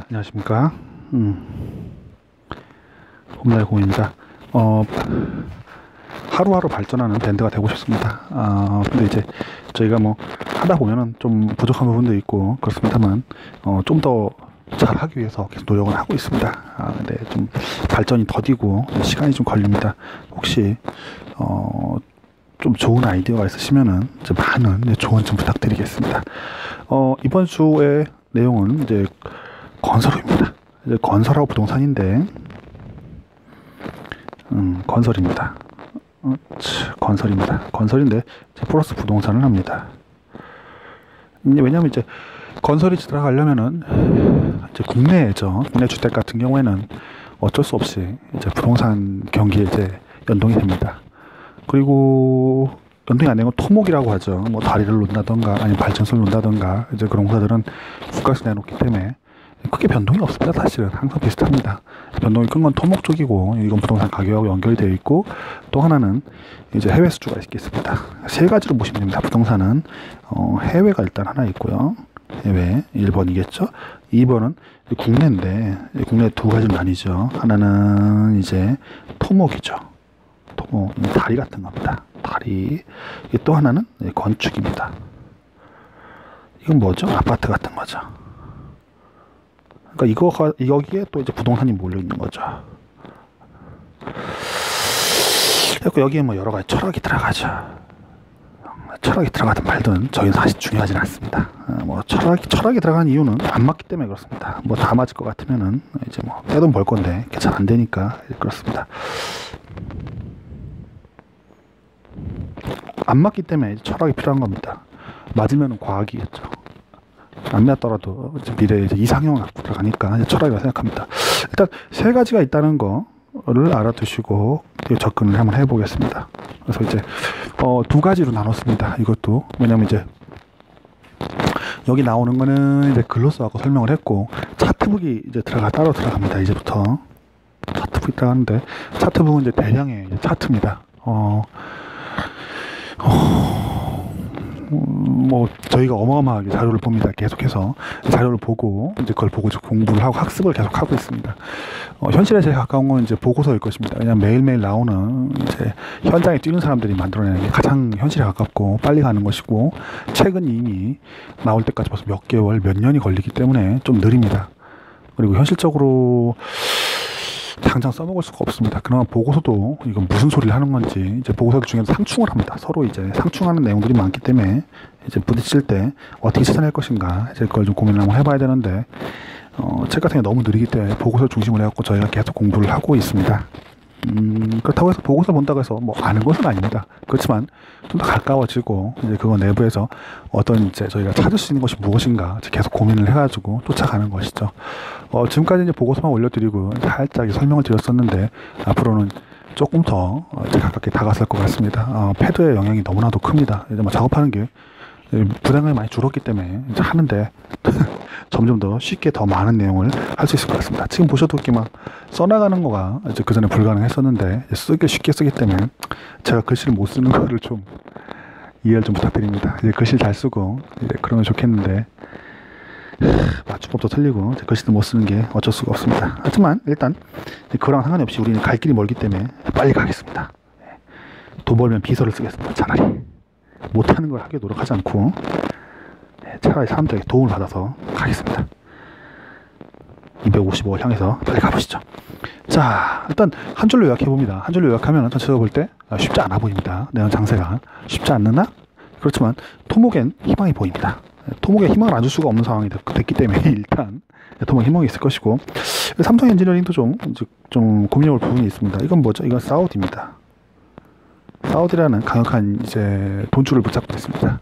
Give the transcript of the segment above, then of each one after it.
안녕하십니까. 홈라이 공입니다. 하루하루 발전하는 밴드가 되고 싶습니다. 근데 이제 저희가 뭐 하다 보면은 좀 부족한 부분도 있고 그렇습니다만, 좀 더 잘하기 위해서 계속 노력을 하고 있습니다. 근데 좀 발전이 더디고 시간이 좀 걸립니다. 혹시 좀 좋은 아이디어가 있으시면은 이제 많은 조언 좀 부탁드리겠습니다. 이번 주의 내용은 이제 건설입니다. 이제 건설하고 부동산인데, 건설입니다. 건설인데 이제 플러스 부동산을 합니다. 왜냐면 이제 건설이 들어가려면은 이제 국내 주택 같은 경우에는 어쩔 수 없이 이제 부동산 경기에 이제 연동이 됩니다. 그리고 연동이 안 되는 건 토목이라고 하죠. 뭐 다리를 놓는다던가 아니면 발전소를 놓는다던가, 이제 그런 공사들은 국가에서 내놓기 때문에 크게 변동이 없습니다. 사실은 항상 비슷합니다. 변동이 큰 건 토목 쪽이고, 이건 부동산 가격하고 연결이 되어 있고, 또 하나는 이제 해외 수주가 있겠습니다. 세 가지로 보시면 됩니다. 부동산은 해외가 일단 하나 있고요. 해외 1번이겠죠. 2번은 국내인데, 국내 두 가지로 나뉘죠. 하나는 이제 토목이죠. 토목, 다리 같은 겁니다. 다리. 또 하나는 건축입니다. 이건 뭐죠? 아파트 같은 거죠. 그러니까 여기에 또 이제 부동산이 몰려 있는 거죠. 그리고 여기에 뭐 여러 가지 철학이 들어가죠. 철학이 들어가든 말든 저희는 사실 중요하진 않습니다. 뭐 철학이 들어간 이유는 안 맞기 때문에 그렇습니다. 뭐 다 맞을 것 같으면은 이제 뭐 떼돈 벌 건데 잘 안 되니까 그렇습니다. 안 맞기 때문에 철학이 필요한 겁니다. 맞으면은 과학이겠죠. 안 맞더라도 미래에 이상형 갖고 들어가니까 철학이라고 생각합니다. 일단 세 가지가 있다는 거를 알아두시고 접근을 한번 해보겠습니다. 그래서 이제 두 가지로 나눴습니다. 이것도 왜냐면 이제 여기 나오는 거는 이제 글로 써갖고 설명을 했고, 차트북이 이제 따로 들어갑니다. 이제부터 차트북이 들어가는데, 차트북은 이제 대량의 차트입니다. 뭐 저희가 어마어마하게 자료를 봅니다. 계속해서 자료를 보고 이제 그걸 보고 공부를 하고 학습을 계속 하고 있습니다. 현실에 제일 가까운 건 이제 보고서일 것입니다. 왜냐하면 매일매일 나오는 이제 현장에 뛰는 사람들이 만들어내는 게 가장 현실에 가깝고 빨리 가는 것이고, 책은 이미 나올 때까지 벌써 몇 개월, 몇 년이 걸리기 때문에 좀 느립니다. 그리고 현실적으로 당장 써먹을 수가 없습니다. 그나마 보고서도 이건 무슨 소리를 하는 건지, 이제 보고서들 중에서 상충을 합니다. 서로 이제 상충하는 내용들이 많기 때문에 이제 부딪힐 때 어떻게 찾아낼 것인가, 이제 그걸 좀 고민을 한번 해봐야 되는데, 책 같은 게 너무 느리기 때문에 보고서 중심으로 해갖고 저희가 계속 공부를 하고 있습니다. 그렇다고 해서 보고서 본다고 해서 뭐 아는 것은 아닙니다. 그렇지만 좀 더 가까워지고, 이제 그거 내부에서 어떤 이제 저희가 찾을 수 있는 것이 무엇인가 계속 고민을 해가지고 쫓아가는 것이죠. 지금까지 이제 보고서만 올려드리고 살짝 설명을 드렸었는데, 앞으로는 조금 더 가깝게 다가설 것 같습니다. 패드의 영향이 너무나도 큽니다. 이제 뭐 작업하는 게 부담감이 많이 줄었기 때문에 이제 하는데 점점 더 쉽게 더 많은 내용을 할 수 있을 것 같습니다. 지금 보셔도 이렇게 막 써나가는 거가 이제 그전에 불가능했었는데 쉽게 쓰기 때문에 제가 글씨를 못 쓰는 거를 좀 이해를 좀 부탁드립니다. 이제 글씨를 잘 쓰고 이제 그러면 좋겠는데, 맞춤법도 틀리고 글씨도 못 쓰는 게 어쩔 수가 없습니다. 하지만 일단 그거랑 상관없이 우리는 갈 길이 멀기 때문에 빨리 가겠습니다. 돈 벌면 비서를 쓰겠습니다. 차라리 못하는 걸 하기 노력하지 않고 차라리 사람들에게 도움을 받아서 가겠습니다. 255를 향해서 빨리 가보시죠. 자, 일단 한 줄로 요약해봅니다. 한 줄로 요약하면 전체적으로 볼 때 쉽지 않아 보입니다. 내년 장세가 쉽지 않느나, 그렇지만 토목엔 희망이 보입니다. 토목에 희망을 안 줄 수가 없는 상황이 됐기 때문에 일단 토목에 희망이 있을 것이고, 삼성 엔지니어링도 좀 고민해볼 부분이 있습니다. 이건 뭐죠? 이건 사우디입니다. 사우디라는 강력한 이제 돈줄을 붙잡고 있습니다.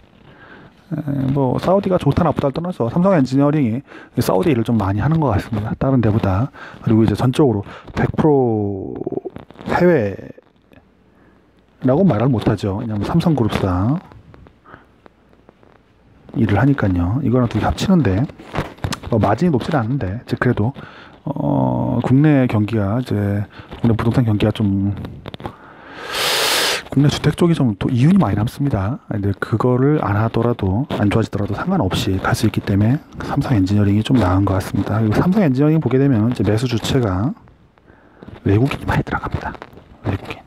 뭐 사우디가 좋다 나쁘다를 떠나서 삼성 엔지니어링이 사우디 일을 좀 많이 하는 것 같습니다. 다른 데보다. 그리고 이제 전적으로 100% 해외라고 말을 못하죠. 왜냐하면 삼성그룹사 일을 하니까요. 이거랑 둘이 합치는데 마진이 높지는 않은데, 그래도 국내 경기가 이제 국내 부동산 경기가 좀 국내 주택 쪽이 좀 이윤이 많이 남습니다. 근데 그거를 안 하더라도 안 좋아지더라도 상관없이 갈 수 있기 때문에 삼성 엔지니어링이 좀 나은 것 같습니다. 그리고 삼성 엔지니어링 보게 되면 이제 매수 주체가 외국인이 많이 들어갑니다. 외국인.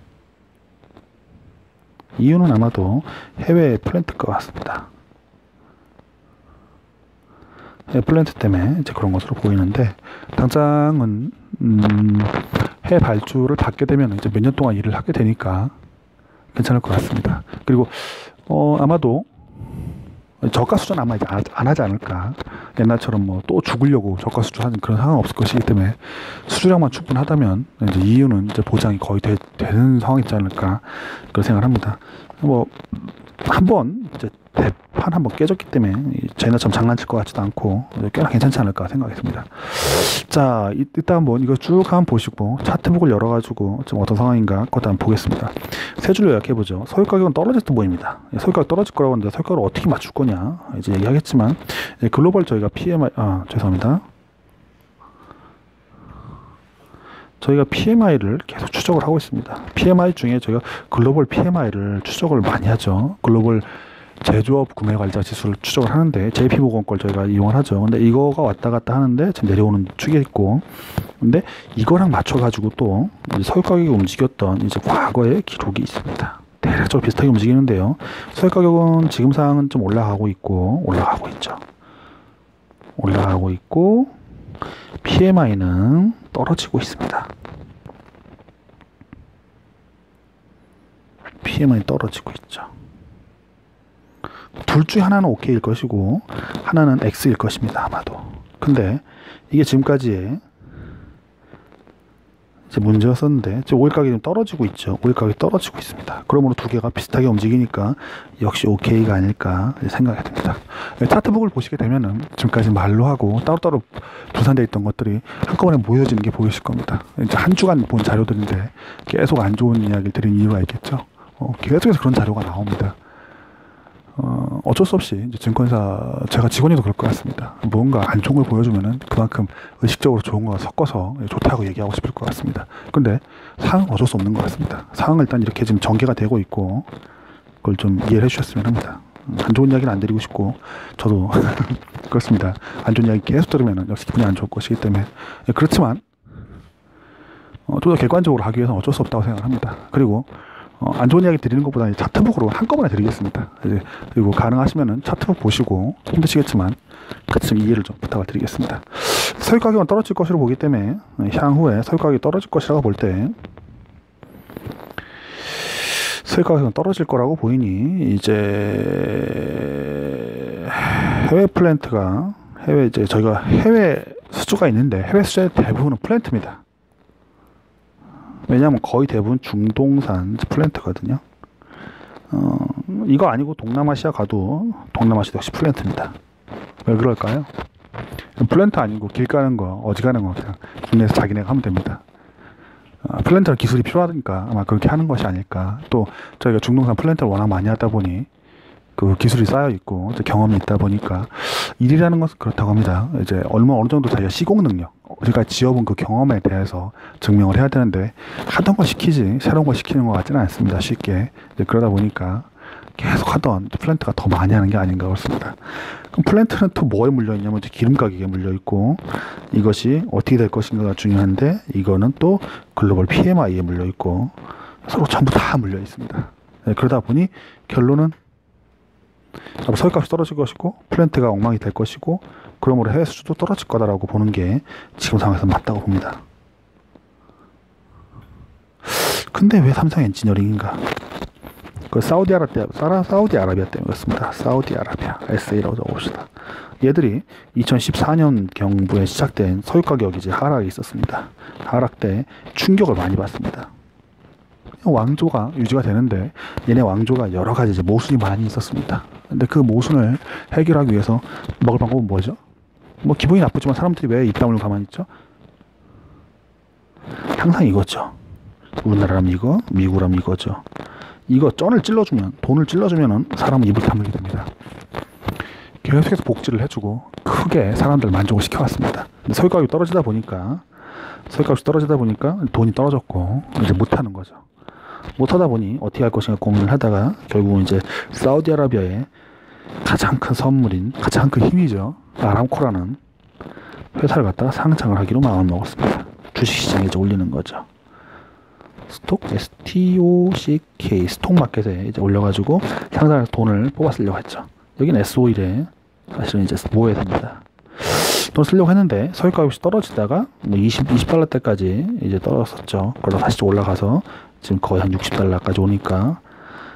이유는 아마도 해외 플랜트 것 같습니다. 해외 플랜트 때문에 이제 그런 것으로 보이는데, 당장은 해외 발주를 받게 되면 이제 몇 년 동안 일을 하게 되니까 괜찮을 것 같습니다. 그리고 아마도 저가 수준 아마 이제 안 하지 않을까. 옛날처럼 뭐 또 죽으려고 저가 수주하는 그런 상황은 없을 것이기 때문에 수주량만 충분하다면 이제 이유는 이제 보장이 거의 되는 상황이 있지 않을까, 그런 생각을 합니다. 뭐 한번 이제 대판 한번 깨졌기 때문에 저희나처럼 장난칠 것 같지도 않고 꽤나 괜찮지 않을까 생각했습니다. 자, 이따 한번 이거 쭉 한번 보시고 차트북을 열어가지고 좀 어떤 상황인가 그것도 한번 보겠습니다. 세 줄로 요약해보죠. 소유 가격은 떨어졌던 보입니다. 소유 가격 떨어질 거라고 하는데 소유 가격을 어떻게 맞출 거냐 이제 얘기하겠지만, 글로벌 저희가 PMI 죄송합니다. 저희가 PMI를 계속 추적을 하고 있습니다. PMI 중에 저희가 글로벌 PMI를 추적을 많이 하죠. 글로벌 제조업 구매 관리자 지수를 추적을 하는데 JP모건 걸 저희가 이용을 하죠. 근데 이거가 왔다 갔다 하는데 지금 내려오는 축이 있고, 근데 이거랑 맞춰가지고 또 서유 가격이 움직였던 이제 과거의 기록이 있습니다. 대략적으로 비슷하게 움직이는데요. 서유 가격은 지금 상황은 좀 올라가고 있죠. 올라가고 있고 PMI는 떨어지고 있습니다. PMI 떨어지고 있죠. 둘 중에 하나는 OK일 것이고 하나는 X일 것입니다. 아마도. 근데 이게 지금까지의 이제 문제였었는데 지금 오일 가격이 좀 떨어지고 있죠. 오일 가격이 떨어지고 있습니다. 그러므로 두 개가 비슷하게 움직이니까 역시 OK가 아닐까 생각이 듭니다. 차트북을 보시게 되면은 지금까지 말로 하고 따로따로 분산되어 있던 것들이 한꺼번에 모여지는 게 보이실 겁니다. 이제 한 주간 본 자료들인데 계속 안 좋은 이야기를 드린 이유가 있겠죠. 계속해서 그런 자료가 나옵니다. 어쩔 수 없이 이제 증권사 제가 직원이도 그럴 것 같습니다. 뭔가 안 좋은 걸 보여주면은 그만큼 의식적으로 좋은 거 섞어서 좋다고 얘기하고 싶을 것 같습니다. 근데 상황은 어쩔 수 없는 것 같습니다. 상황은 일단 이렇게 지금 전개가 되고 있고 그걸 좀 이해를 해주셨으면 합니다. 안 좋은 이야기는 안 드리고 싶고 저도 그렇습니다. 안 좋은 이야기 계속 들으면은 역시 기분이 안 좋을 것이기 때문에 그렇지만 좀 더 객관적으로 하기 위해서는 어쩔 수 없다고 생각합니다. 그리고 안 좋은 이야기 드리는 것보다 차트북으로 한꺼번에 드리겠습니다. 그리고 가능하시면은 차트북 보시고 힘드시겠지만 같이 좀 이해를 좀 부탁을 드리겠습니다. 서유 가격은 떨어질 것으로 보기 때문에 향후에 서유 가격이 떨어질 것이라고 볼 때 서유 가격은 떨어질 거라고 보이니 이제 해외 플랜트가 저희가 해외 수주가 있는데 해외 수주의 대부분은 플랜트입니다. 왜냐하면 거의 대부분 중동산 플랜트거든요. 이거 아니고 동남아시아 가도 동남아시아 역시 플랜트입니다. 왜 그럴까요? 플랜트 아니고 길 가는 거, 어지가는 거 그냥 국내에서 자기네가 하면 됩니다. 플랜트는 기술이 필요하니까 아마 그렇게 하는 것이 아닐까. 또 저희가 중동산 플랜트를 워낙 많이 하다 보니 그 기술이 쌓여 있고 경험이 있다 보니까 일이라는 것은 그렇다고 합니다. 이제 어느 정도 자기가 시공 능력, 우리가 지어본 그 경험에 대해서 증명을 해야 되는데 하던 거 시키지 새로운 거 시키는 것 같지는 않습니다. 쉽게. 이제 그러다 보니까 계속 하던 플랜트가 더 많이 하는 게 아닌가 그렇습니다. 그럼 플랜트는 또 뭐에 물려 있냐면 이제 기름 가격에 물려 있고 이것이 어떻게 될 것인가가 중요한데 이거는 또 글로벌 PMI에 물려 있고 서로 전부 다 물려 있습니다. 네, 그러다 보니 결론은 서유값이 떨어질 것이고 플랜트가 엉망이 될 것이고 그러므로 해외 수주도 떨어질 거다라고 보는 게 지금 상황에서 맞다고 봅니다. 근데 왜 삼성 엔지니어링인가? 그 사우디아라비아 때문에 그렇습니다. 사우디아라비아 SA라고 적어봅시다. 얘들이 2014년 경부에 시작된 서유 가격 이제 하락이 있었습니다. 하락 때 충격을 많이 받습니다. 왕조가 유지가 되는데 얘네 왕조가 여러 가지 이제 모순이 많이 있었습니다. 근데 그 모순을 해결하기 위해서 먹을 방법은 뭐죠? 뭐 기분이 나쁘지만 사람들이 왜 입 다물고 가만히 있죠? 항상 이거죠. 우리나라라면 이거, 미국이라면 이거죠. 이거 돈을 찔러주면 사람은 입을 다물게 됩니다. 계속해서 복지를 해주고 크게 사람들 만족을 시켜왔습니다. 근데 서유 가격이 떨어지다 보니까 돈이 떨어졌고 이제 못하는 거죠. 못하다 보니 어떻게 할 것인가 고민을 하다가 결국은 이제 사우디아라비아의 가장 큰 선물인, 가장 큰 힘이죠, 아람코라는 회사를 갖다가 상장을 하기로 마음을 먹었습니다. 주식시장에 이제 올리는 거죠. 스톡, STOCK, 스톡마켓에 이제 올려가지고 상당한 돈을 뽑아 쓰려고 했죠. 여기는 S-오일에 사실은 이제 모여야 됩니다. 돈 쓰려고 했는데 석유가격이 떨어지다가 뭐 20달러 때까지 이제 떨어졌었죠. 그러다 다시 올라가서 지금 거의 한 60달러까지 오니까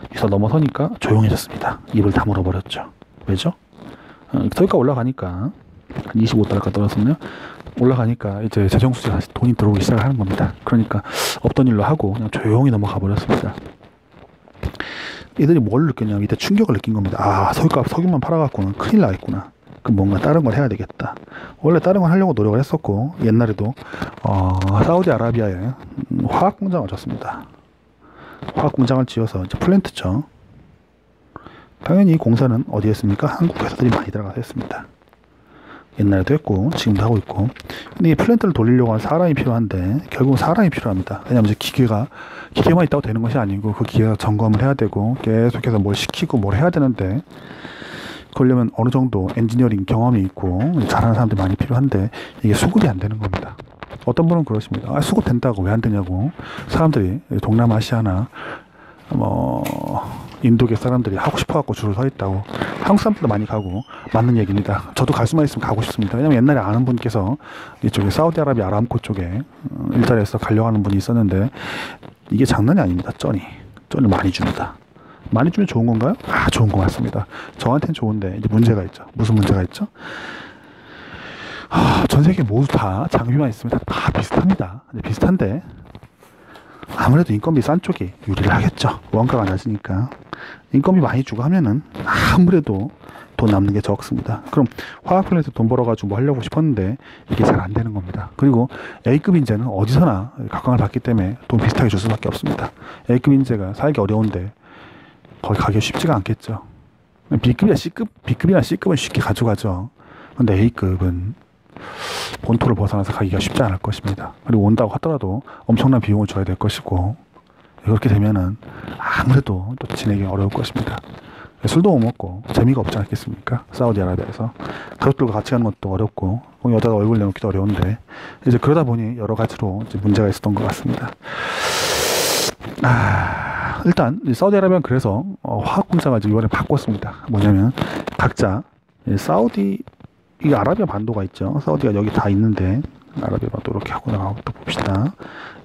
여기서 넘어서니까 조용해졌습니다. 입을 다물어 버렸죠. 왜죠? 석유가 올라가니까 한 25달러까지 떨어졌네요. 올라가니까 이제 재정수지에 다시 돈이 들어오기 시작하는 겁니다. 그러니까 없던 일로 하고 그냥 조용히 넘어가 버렸습니다. 이들이 뭘 느꼈냐면 이때 충격을 느낀 겁니다. 아, 석유만 팔아갖고는 큰일 나겠구나. 그럼 뭔가 다른 걸 해야 되겠다. 원래 다른 걸 하려고 노력을 했었고 옛날에도 사우디아라비아에 화학 공장을 졌습니다. 화학 공장을 지어서 이제 플랜트죠. 당연히 이 공사는 어디에 했습니까? 한국 회사들이 많이 들어가서 했습니다. 옛날에도 했고 지금도 하고 있고. 근데 이 플랜트를 돌리려고 하는 사람이 필요한데 결국은 사람이 필요합니다. 왜냐하면 이제 기계만 있다고 되는 것이 아니고 그 기계가 점검을 해야 되고 계속해서 뭘 시키고 뭘 해야 되는데 그러려면 어느 정도 엔지니어링 경험이 있고 잘하는 사람들이 많이 필요한데 이게 수급이 안 되는 겁니다. 어떤 분은 그러십니다. 아, 수급 된다고 왜 안 되냐고. 사람들이 동남아시아나 인도계 사람들이 하고 싶어 갖고 줄을 서 있다고. 한국 사람들도 많이 가고 맞는 얘기입니다. 저도 갈 수만 있으면 가고 싶습니다. 왜냐면 옛날에 아는 분께서 이쪽에 사우디아라비아 아람코 쪽에 일자리에서 가려고 하는 분이 있었는데 이게 장난이 아닙니다. 쩐이 많이 줍니다. 많이 주면 좋은 건가요? 아, 좋은 거 맞습니다. 저한테는 좋은데 이제 문제가 있죠. 무슨 문제가 있죠? 전 세계 모두 다 장비만 있으면 다 비슷합니다. 비슷한데 아무래도 인건비 싼 쪽이 유리를 하겠죠. 원가가 낮으니까. 인건비 많이 주고 하면은 아무래도 돈 남는 게 적습니다. 그럼 화학 플랜트 돈 벌어가지고 뭐 하려고 싶었는데 이게 잘 안 되는 겁니다. 그리고 A급 인재는 어디서나 각광을 받기 때문에 돈 비슷하게 줄 수밖에 없습니다. A급 인재가 살기 어려운데 거기 가기가 쉽지가 않겠죠. B급이나 C급은 쉽게 가져가죠. 근데 A급은 본토를 벗어나서 가기가 쉽지 않을 것입니다. 그리고 온다고 하더라도 엄청난 비용을 줘야 될 것이고 그렇게 되면은 아무래도 또 지내기 어려울 것입니다. 술도 못 먹고 재미가 없지 않겠습니까? 사우디아라비아에서 가족들과 같이 가는 것도 어렵고 여자가 얼굴 내놓기도 어려운데 이제 그러다 보니 여러 가지로 이제 문제가 있었던 것 같습니다. 일단 사우디아라비아는 그래서 화학 공장을 이번에 바꿨습니다. 뭐냐면 각자 이게 아라비아 반도가 있죠. 사우디가 여기 다 있는데 아라비아 반도 이렇게 하고 나가고 또 봅시다.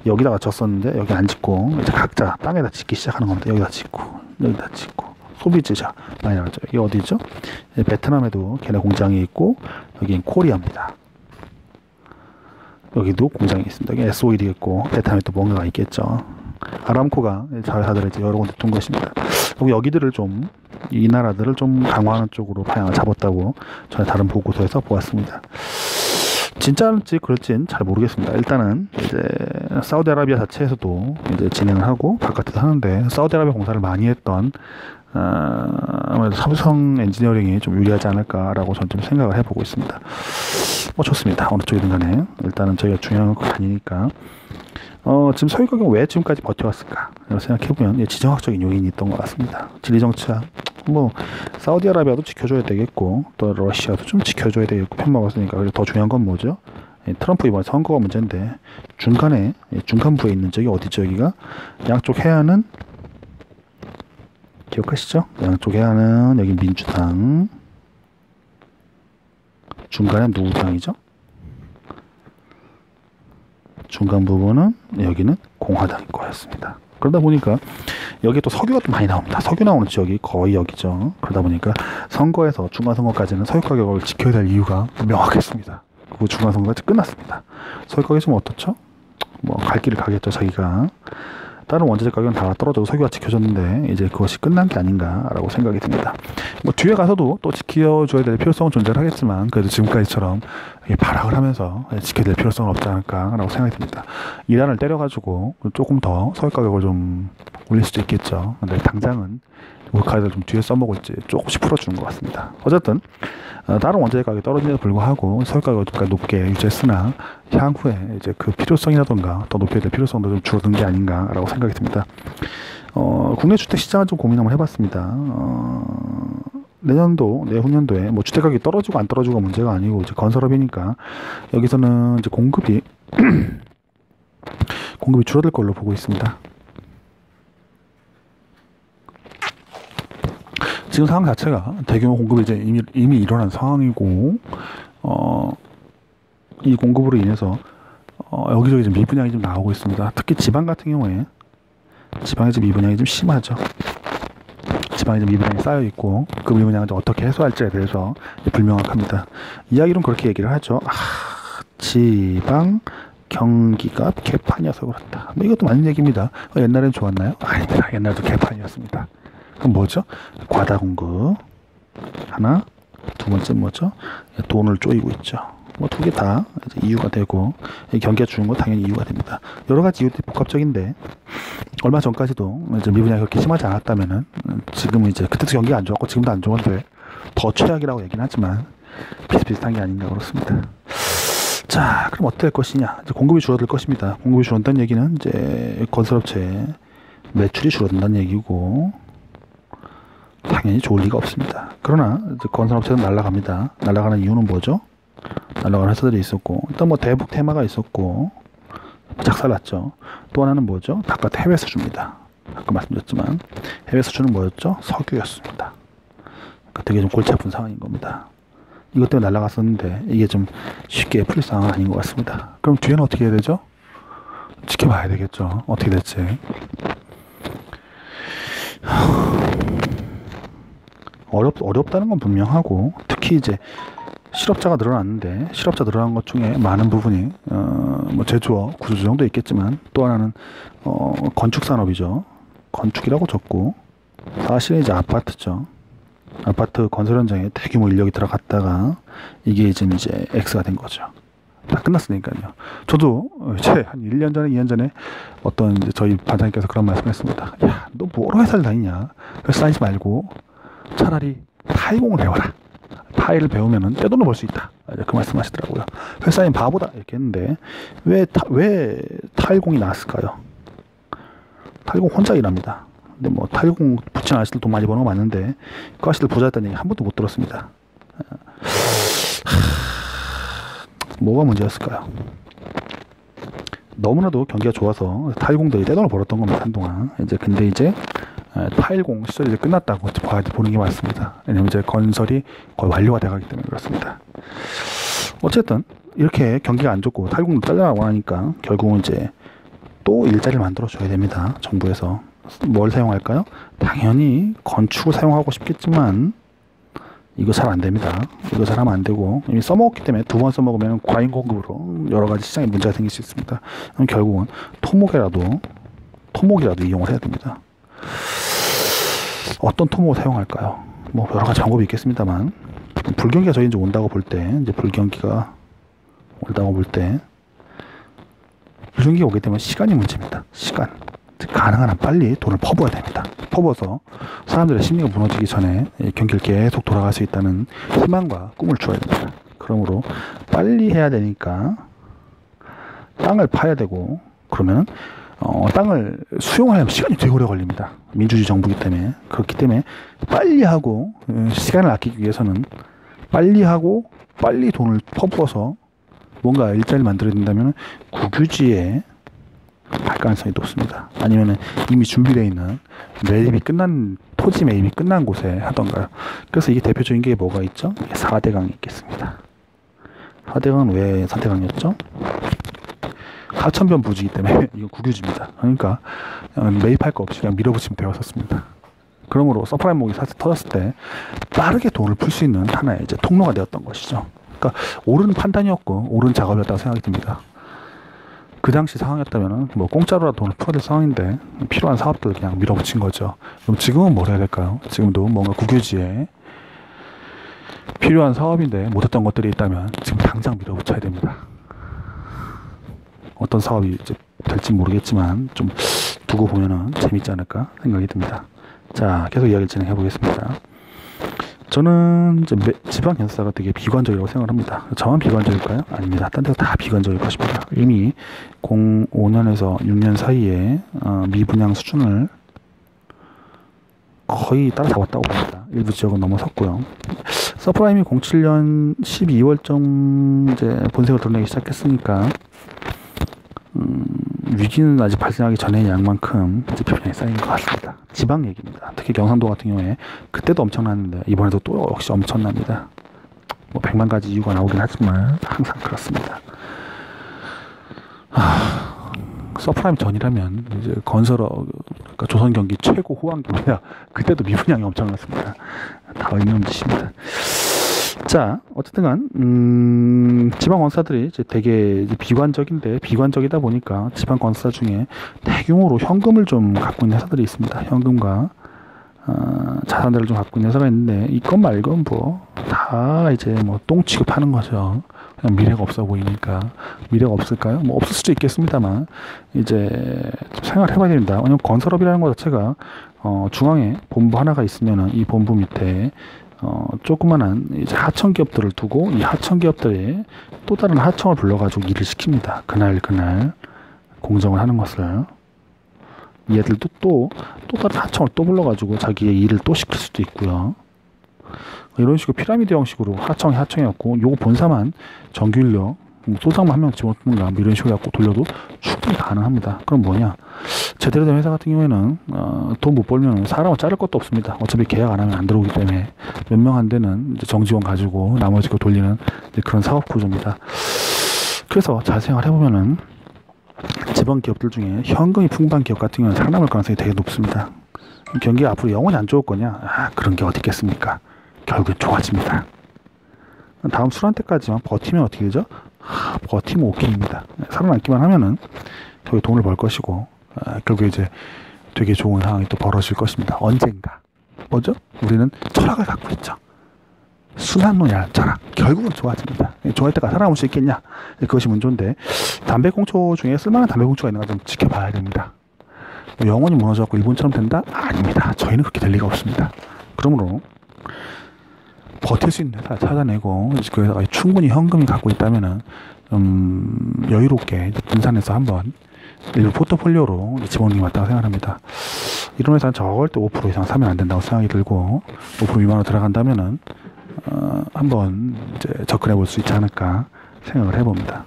여기다가 졌었는데 여기 안 짓고 이제 각자 땅에다 짓기 시작하는 겁니다. 여기다 짓고 소비주자 많이 나왔죠. 이게 어디죠? 베트남에도 걔네 공장이 있고 여기는 코리아입니다. 여기도 공장이 있습니다. 여기 S-오일이 있고 베트남에 또 뭔가가 있겠죠. 아람코가 자회사들을 이제 여러 군데 둔 것입니다. 여기들을 좀, 이 나라들을 좀 강화하는 쪽으로 방향을 잡았다고 전에 다른 보고서에서 보았습니다. 진짜인지 그럴지는 잘 모르겠습니다. 일단은 이제 사우디아라비아 자체에서도 이제 진행을 하고 바깥에서 하는데 사우디아라비아 공사를 많이 했던 아무래도 삼성 엔지니어링이 좀 유리하지 않을까라고 저는 좀 생각을 해보고 있습니다. 좋습니다. 어느 쪽이든 간에 일단은 저희가 중요한 건 아니니까. 지금 석유 가격은 왜 지금까지 버텨왔을까? 생각해보면 지정학적인 요인이 있던 것 같습니다. 지리정치학, 사우디아라비아도 지켜줘야 되겠고, 또 러시아도 좀 지켜줘야 되겠고, 편먹었으니까. 그리고 더 중요한 건 뭐죠? 트럼프 이번 선거가 문제인데, 중간부에 있는 저기 어디죠, 여기가? 양쪽 해안은, 기억하시죠? 양쪽 해안은 여기 민주당, 중간에 누구 당이죠? 중간 부분은 여기는 공화당일 거였습니다. 그러다 보니까 여기에 또 석유가 또 많이 나옵니다. 석유 나오는 지역이 거의 여기죠. 그러다 보니까 선거에서 중간선거까지는 석유 가격을 지켜야 될 이유가 명확했습니다. 그리고 중간선거까지 끝났습니다. 석유 가격이 좀 어떻죠? 갈 길을 가겠죠. 자기가 다른 원자재 가격은 다 떨어져도 석유가 지켜졌는데 이제 그것이 끝난 게 아닌가라고 생각이 듭니다. 뒤에 가서도 또 지켜줘야 될 필요성은 존재를 하겠지만 그래도 지금까지처럼 발악을 하면서 지켜야 될 필요성은 없지 않을까라고 생각이 듭니다. 이란을 때려가지고 조금 더 석유 가격을 좀 올릴 수도 있겠죠. 근데 당장은 우리카드를 좀 뒤에 써먹을지 조금씩 풀어주는 것 같습니다. 어쨌든 다른 원자재 가격이 떨어짐에도 불구하고 석유 가격이 높게 유지했으나 향후에 이제 그 필요성이라던가 더 높여야 될 필요성도 좀 줄어든 게 아닌가라고 생각이 듭니다. 국내 주택 시장을 좀 고민 한번 해봤습니다. 내년도, 내후년도에 뭐 주택 가격이 떨어지고 안 떨어지고가 문제가 아니고 이제 건설업이니까 여기서는 이제 공급이 줄어들 걸로 보고 있습니다. 지금 상황 자체가 대규모 공급이 이제 이미 일어난 상황이고, 이 공급으로 인해서 여기저기 좀 미분양이 좀 나오고 있습니다. 특히 지방 같은 경우에 지방에 좀 미분양이 좀 심하죠. 지방에 좀 미분양이 쌓여 있고 그 미분양을 어떻게 해소할지에 대해서 불명확합니다. 이야기로는 그렇게 얘기를 하죠. 지방 경기가 개판이어서 그렇다. 뭐 이것도 맞는 얘기입니다. 옛날엔 좋았나요? 아닙니다. 옛날도 개판이었습니다. 그럼 뭐죠? 과다 공급 하나, 두 번째 뭐죠? 돈을 쪼이고 있죠. 뭐 두 개 다 이유가 되고 경기가 주는 건 당연히 이유가 됩니다. 여러 가지 이유들이 복합적인데 얼마 전까지도 이제 미분양이 그렇게 심하지 않았다면은 지금은 이제 그때도 경기가 안 좋았고 지금도 안 좋은데 더 최악이라고 얘기는 하지만 비슷비슷한 게 아닌가 그렇습니다. 자, 그럼 어떻게 될 것이냐? 이제 공급이 줄어들 것입니다. 공급이 줄어든다는 얘기는 이제 건설업체 매출이 줄어든다는 얘기고 당연히 좋을 리가 없습니다. 그러나 이제 건설업체는 날아갑니다. 날아가는 이유는 뭐죠? 날아가는 회사들이 있었고 일단 뭐 대북 테마가 있었고 작살났죠. 또 하나는 뭐죠? 바깥 해외 수주입니다. 아까 말씀드렸지만 해외 수주는 뭐였죠? 석유였습니다. 그러니까 되게 좀 골치 아픈 상황인 겁니다. 이것 때문에 날아갔었는데 이게 좀 쉽게 풀릴 상황은 아닌 것 같습니다. 그럼 뒤에는 어떻게 해야 되죠? 지켜봐야 되겠죠. 어떻게 될지. 어렵다는 건 분명하고 특히 이제 실업자가 늘어났는데 실업자 늘어난 것 중에 많은 부분이 뭐 제조업, 구조조 정도 있겠지만 또 하나는 건축 산업이죠. 건축이라고 적고 사실은 이제 아파트죠. 아파트 건설 현장에 대규모 인력이 들어갔다가 이게 지금 이제 X가 된 거죠. 다 끝났으니까요. 저도 이제 한 1년 전에 2년 전에 어떤 이제 저희 반장님께서 그런 말씀을 했습니다. 야, 너 뭐로 회사를 다니냐? 회사 다니지 말고 차라리 타이공을 배워라. 타일을 배우면은 떼돈을 벌 수 있다. 그 말씀 하시더라고요. 회사인 바보다 이렇게 했는데 왜 타일공이 나왔을까요? 타일공 혼자 일합니다. 근데 뭐 타일공 부친 아저씨들 돈 많이 버는 거 맞는데 그 아저씨들 부자였다는 얘기 한 번도 못 들었습니다. 뭐가 문제였을까요? 너무나도 경기가 좋아서 타일공들이 떼돈을 벌었던 겁니다. 한동안. 근데 이제 타일공 시절이 이제 끝났다고 보는 게 맞습니다. 왜냐면 이제 건설이 거의 완료가 돼가기 때문에 그렇습니다. 어쨌든 이렇게 경기가 안 좋고 타일공도 잘려나가고 하니까 결국은 이제 또 일자리를 만들어 줘야 됩니다. 정부에서. 뭘 사용할까요? 당연히 건축을 사용하고 싶겠지만 이거 잘 안 됩니다. 이거 잘 하면 안 되고 이미 써먹었기 때문에 두 번 써먹으면 과잉 공급으로 여러 가지 시장에 문제가 생길 수 있습니다. 그럼 결국은 토목이라도 이용을 해야 됩니다. 어떤 토목을 사용할까요? 뭐 여러 가지 방법이 있겠습니다만 불경기가 저희 이제 온다고 볼 때 불경기가 오게 되면 시간이 문제입니다. 시간. 가능한 한 빨리 돈을 퍼부어야 됩니다. 퍼부어서 사람들의 심리가 무너지기 전에 경기를 계속 돌아갈 수 있다는 희망과 꿈을 주어야 됩니다. 그러므로 빨리 해야 되니까 땅을 파야 되고 그러면 땅을 수용하려면 시간이 되게 오래 걸립니다. 민주주의 정부이기 때문에. 그렇기 때문에 빨리 하고 시간을 아끼기 위해서는 빨리 하고 빨리 돈을 퍼부어서 뭔가 일자리를 만들어야 된다면 국유지에 갈 가능성이 높습니다. 아니면은 이미 준비되어 있는 토지 매입이 끝난 곳에 하던가요. 그래서 이게 대표적인 게 뭐가 있죠? 4대강이 있겠습니다. 4대강은 왜 4대강이었죠? 하천변 부지이기 때문에 이건 국유지입니다. 그러니까 매입할 거 없이 그냥 밀어붙이면 되었었습니다. 그러므로 서프라임목이 터졌을 때 빠르게 돈을 풀 수 있는 하나의 이제 통로가 되었던 것이죠. 그러니까 옳은 판단이었고 옳은 작업이었다고 생각이 듭니다. 그 당시 상황이었다면 뭐 공짜로라도 돈을 풀어야 될 상황인데 필요한 사업들을 그냥 밀어붙인 거죠. 그럼 지금은 뭘 해야 될까요? 지금도 뭔가 국유지에 필요한 사업인데 못했던 것들이 있다면 지금 당장 밀어붙여야 됩니다. 어떤 사업이 이제 될지 모르겠지만 좀 두고 보면은 재밌지 않을까 생각이 듭니다. 자, 계속 이야기를 진행해 보겠습니다. 저는 이제 지방 견사가 되게 비관적이라고 생각을 합니다. 저만 비관적일까요? 아닙니다. 딴 데서 다 비관적일 것입니다. 이미 05년에서 6년 사이에 미분양 수준을 거의 따라잡았다고 봅니다. 일부 지역은 넘어섰고요. 서프라임이 07년 12월쯤 이제 본색을 드러내기 시작했으니까 위기는 아직 발생하기 전의 양만큼 이제 비판이 쌓인 것 같습니다. 지방 얘기입니다. 특히 경상도 같은 경우에 그때도 엄청났는데 이번에도 또 역시 엄청납니다. 뭐 100만 가지 이유가 나오긴 하지만 항상 그렇습니다. 서프라임 전이라면 이제 그러니까 조선 경기 최고 호황기입니다. 그때도 미분양이 엄청났습니다. 다 의미 없는 짓입니다. 자, 어쨌든 간 지방 건사들이 이제 되게 이제 비관적이다 보니까 지방 건사 중에 대규모로 현금을 좀 갖고 있는 회사들이 있습니다. 현금과 자산들을 좀 갖고 있는 회사가 있는데 이것 말고 뭐 다 이제 뭐 똥 취급하는 거죠. 그냥 미래가 없어 보이니까. 미래가 없을까요? 뭐 없을 수도 있겠습니다만 이제 좀 생각을 해봐야 됩니다. 왜냐면 건설업이라는 것 자체가 중앙에 본부 하나가 있으면은 이 본부 밑에 조그만한 이제 하청 기업들을 두고 이 하청 기업들이 또 다른 하청을 불러가지고 일을 시킵니다. 그날 공정을 하는 것을. 얘들도 또 다른 하청을 또 불러가지고 자기의 일을 또 시킬 수도 있고요. 이런 식으로 피라미드 형식으로 하청이었고 요거 본사만 정규인력 소장만 한 명 집어넣는가 뭐 이런 식으로 갖고 돌려도 충분히 가능합니다. 그럼 뭐냐, 제대로 된 회사 같은 경우에는 돈 못 벌면 사람을 자를 것도 없습니다. 어차피 계약 안 하면 안 들어오기 때문에 몇 명 한 데는 이제 정직원 가지고 나머지 거 돌리는 그런 사업 구조입니다. 그래서 잘 생각을 해보면은 지방 기업들 중에 현금이 풍부한 기업 같은 경우는 살아남을 가능성이 되게 높습니다. 경기가 앞으로 영원히 안 좋을 거냐? 그런 게 어디 있겠습니까? 결국엔 좋아집니다. 다음 순환 때까지만 버티면 어떻게 되죠? 버티면 오케이입니다. 살아남기만 하면은 저희 돈을 벌 것이고 결국에 이제 되게 좋은 상황이 또 벌어질 것입니다. 언젠가. 뭐죠? 우리는 철학을 갖고 있죠. 순환론이라는 철학. 결국은 좋아집니다. 좋아할 때까지 살아남을 수 있겠냐? 그것이 문제인데 담배꽁초 중에 쓸만한 담배꽁초가 있는가 좀 지켜봐야 됩니다. 영원히 무너져갖고 일본처럼 된다? 아닙니다. 저희는 그렇게 될 리가 없습니다. 그러므로 버틸 수 있는 회사 찾아내고 그 회사가 충분히 현금이 갖고 있다면은 여유롭게 분산해서 한번 일부 포트폴리오로 집어넣는 게 맞다고 생각합니다. 이런 회사는 절대 5% 이상 사면 안 된다고 생각이 들고 5% 미만으로 들어간다면은 한번 이제 접근해 볼 수 있지 않을까 생각을 해봅니다.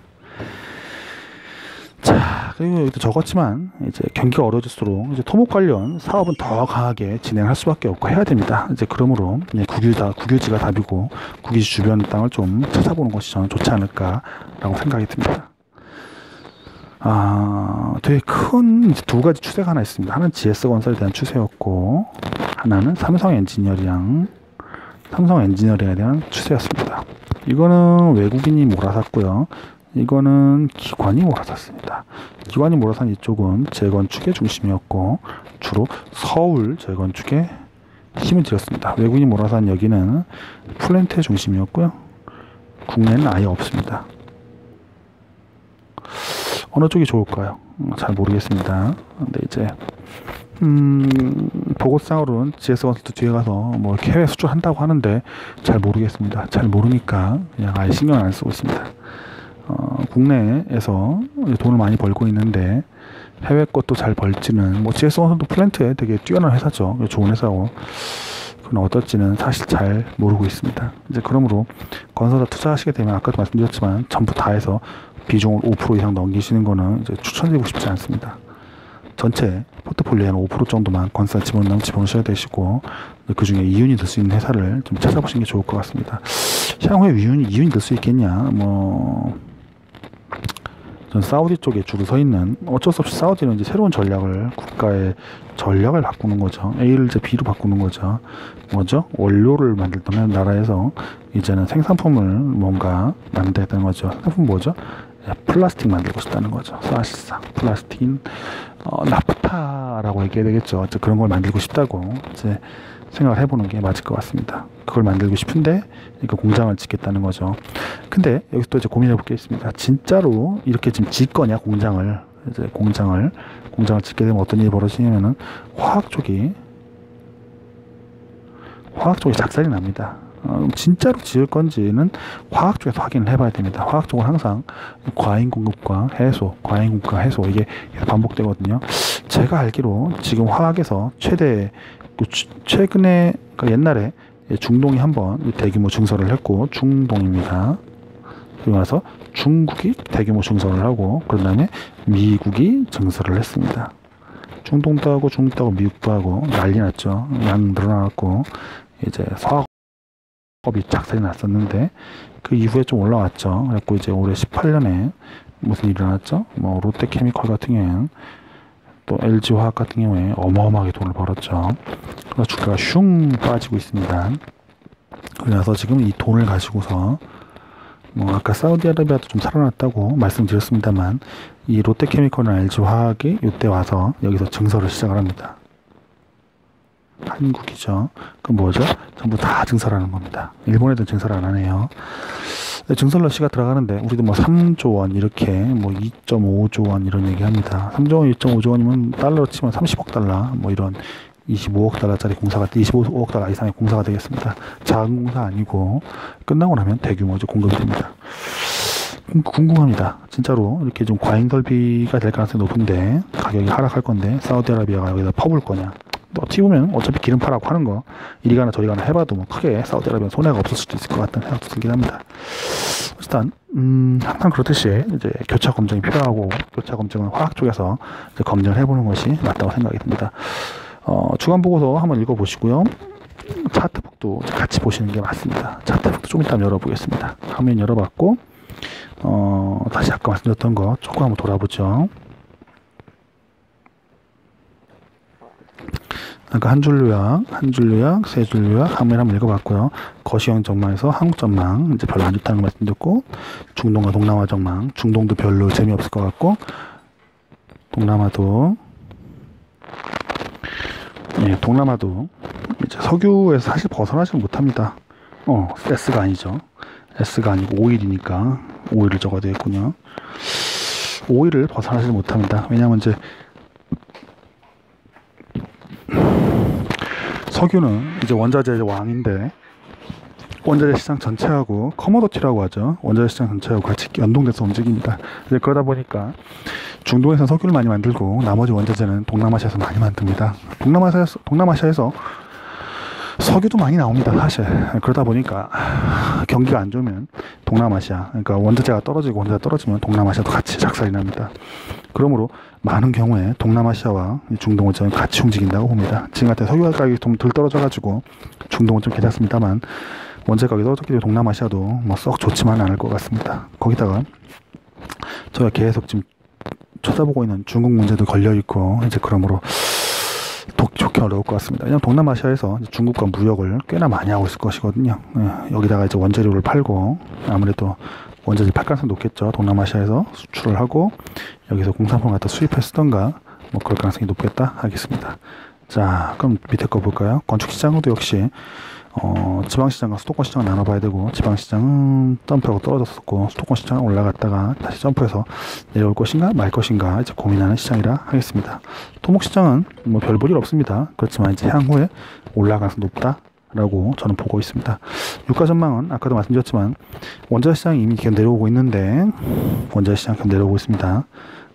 자, 그리고 여기도 적었지만 이제 경기가 어려질수록 이제 토목 관련 사업은 더 강하게 진행할 수밖에 없고 해야 됩니다. 이제 그러므로 국유지가 답이고 국유지 주변 땅을 좀 찾아보는 것이 저는 좋지 않을까라고 생각이 듭니다. 되게 큰 두 가지 추세가 하나 있습니다. 하나는 GS건설에 대한 추세였고 하나는 삼성엔지니어링에 대한 추세였습니다. 이거는 외국인이 몰아샀고요. 이거는 기관이 몰아샀습니다. 기관이 몰아산 이쪽은 재건축의 중심이었고 주로 서울 재건축에 힘을 들였습니다. 외국인이 몰아산 여기는 플랜트의 중심이었고요. 국내는 아예 없습니다. 어느 쪽이 좋을까요? 잘 모르겠습니다. 근데 이제 보고상으로는 GS건설도 뒤에 가서 뭐 해외 수출한다고 하는데 잘 모르겠습니다. 잘 모르니까 그냥 아예 신경 안 쓰고 있습니다. 국내에서 돈을 많이 벌고 있는데 해외 것도 잘 벌지는 뭐 GS건설도 플랜트에 되게 뛰어난 회사죠. 좋은 회사고 그건 어떨지는 사실 잘 모르고 있습니다. 이제 그러므로 건설사 투자하시게 되면 아까도 말씀드렸지만 전부 다 해서 비중을 5% 이상 넘기시는 거는 이제 추천드리고 싶지 않습니다. 전체 포트폴리오에 5% 정도만 건설 집어넣으셔야 되시고 그 중에 이윤이 될 수 있는 회사를 좀 찾아보시는 게 좋을 것 같습니다. 향후에 이윤이 될 수 있겠냐? 전 사우디 쪽에 줄을 서 있는 어쩔 수 없이 사우디는 이제 새로운 국가의 전략을 바꾸는 거죠. A를 이제 B로 바꾸는 거죠. 뭐죠? 원료를 만들던 나라에서 이제는 생산품을 뭔가 만들겠다는 거죠. 생산품 뭐죠? 플라스틱 만들고 싶다는 거죠. 사실상 플라스틱인 나프타라고 얘기해야 되겠죠. 그런 걸 만들고 싶다고 이제 생각을 해보는 게 맞을 것 같습니다. 그걸 만들고 싶은데 그러니까 공장을 짓겠다는 거죠. 근데 여기서 또 이제 고민해 볼 게 있습니다. 진짜로 이렇게 지금 짓거냐 공장을 짓게 되면 어떤 일이 벌어지냐면은 화학 쪽이 화학 쪽에 작살이 납니다. 진짜로 지을 건지는 화학 쪽에서 확인을 해봐야 됩니다. 화학 쪽은 항상 과잉 공급과 해소, 과잉 공급과 해소 이게 반복되거든요. 제가 알기로 지금 화학에서 최근에 그러니까 옛날에 중동이 한번 대규모 증설을 했고 중동입니다. 그리고 나서 중국이 대규모 증설을 하고 그런 다음에 미국이 증설을 했습니다. 중동도 하고 중국도 하고 미국도 하고 난리 났죠. 양 늘어나고 이제 화학업이 작살이 났었는데 그 이후에 좀 올라왔죠. 그래갖고 이제 올해 18년에 무슨 일이 일어났죠? 뭐 롯데케미컬 같은 경우에는 또 LG화학 같은 경우에 어마어마하게 돈을 벌었죠. 그래서 주가가 슝 빠지고 있습니다. 그래서 지금 이 돈을 가지고서 뭐 아까 사우디아라비아도 좀 살아났다고 말씀드렸습니다만 이 롯데케미컬이나 LG화학이 이때 와서 여기서 증설을 시작을 합니다. 한국이죠. 그럼 뭐죠? 전부 다 증설하는 겁니다. 일본 애들은 증설 안 하네요. 증설 러시가 들어가는데 우리도 뭐 3조 원 이렇게 뭐 2.5조 원 이런 얘기합니다. 3조 원, 2.5조 원이면 달러로 치면 30억 달러 뭐 이런 25억 달러짜리 공사가 25억 달러 이상의 공사가 되겠습니다. 작은 공사 아니고 끝나고 나면 대규모 이제 공급이 됩니다. 궁금합니다. 진짜로 이렇게 좀 과잉 설비가 될 가능성이 높은데 가격이 하락할 건데 사우디아라비아가 여기다 퍼볼 거냐? 어떻게 보면 어차피 기름 파라고 하는 거 이리 가나 저리 가나 해봐도 뭐 크게 사우디아라비아 손해가 없을 수도 있을 것 같다는 생각도 들긴 합니다. 일단 항상 그렇듯이 이제 교차 검증이 필요하고 교차 검증은 화학 쪽에서 이제 검증을 해보는 것이 맞다고 생각이 듭니다. 주간 보고서 한번 읽어보시고요. 차트북도 같이 보시는 게 맞습니다. 차트북도 좀 이따 열어보겠습니다. 화면 열어봤고 다시 아까 말씀드렸던 거 조금 한번 돌아보죠. 아까 한 줄 요약, 세 줄 요약 화면 한번 읽어봤고요. 거시형 전망에서 한국 전망 이제 별로 안 좋다는 거 말씀드렸고 중동과 동남아 전망 중동도 별로 재미없을 것 같고 동남아도 이제 석유에서 사실 벗어나지 못합니다. S가 아니죠. S가 아니고 오일이니까 오일을 적어야 되겠군요. 오일을 벗어나지 못합니다. 왜냐하면 이제 석유는 이제 원자재의 왕인데 원자재 시장 전체하고 커머더티라고 하죠. 원자재 시장 전체하고 같이 연동돼서 움직입니다. 이제 그러다 보니까 중동에서 석유를 많이 만들고 나머지 원자재는 동남아시아에서 많이 만듭니다. 동남아시아에서 석유도 많이 나옵니다. 사실 그러다 보니까 경기가 안 좋으면 동남아시아 그러니까 원자재가 떨어지고 원자재가 떨어지면 동남아시아도 같이 작살이 납니다. 그러므로 많은 경우에 동남아시아와 중동은 좀 같이 움직인다고 봅니다. 지금 같은 석유 가격이 좀 덜 떨어져가지고 중동은 좀 괜찮습니다만 원자재 가격이 떨어졌기 때문에 동남아시아도 뭐 썩 좋지만은 않을 것 같습니다. 거기다가 저희가 계속 지금 쳐다보고 있는 중국 문제도 걸려있고 이제 그러므로 좋게 어려울 것 같습니다. 왜냐하면 동남아시아에서 중국과 무역을 꽤나 많이 하고 있을 것이거든요. 여기다가 이제 원재료를 팔고 아무래도 원자재 팔 가능성이 높겠죠. 동남아시아에서 수출을 하고 여기서 공산품을 갖다 수입해 쓰던가 뭐 그럴 가능성이 높겠다 하겠습니다. 자, 그럼 밑에 거 볼까요? 건축시장도 역시 지방시장과 수도권시장을 나눠봐야 되고 지방시장은 점프하고 떨어졌었고 수도권시장은 올라갔다가 다시 점프해서 내려올 것인가 말 것인가 이제 고민하는 시장이라 하겠습니다. 토목시장은 뭐 별 볼 일 없습니다. 그렇지만 이제 향후에 올라갈 가능성이 높다 라고 저는 보고 있습니다. 유가 전망은 아까도 말씀드렸지만 원자재 시장이 이미 계속 내려오고 있는데 원자재 시장 계속 내려오고 있습니다.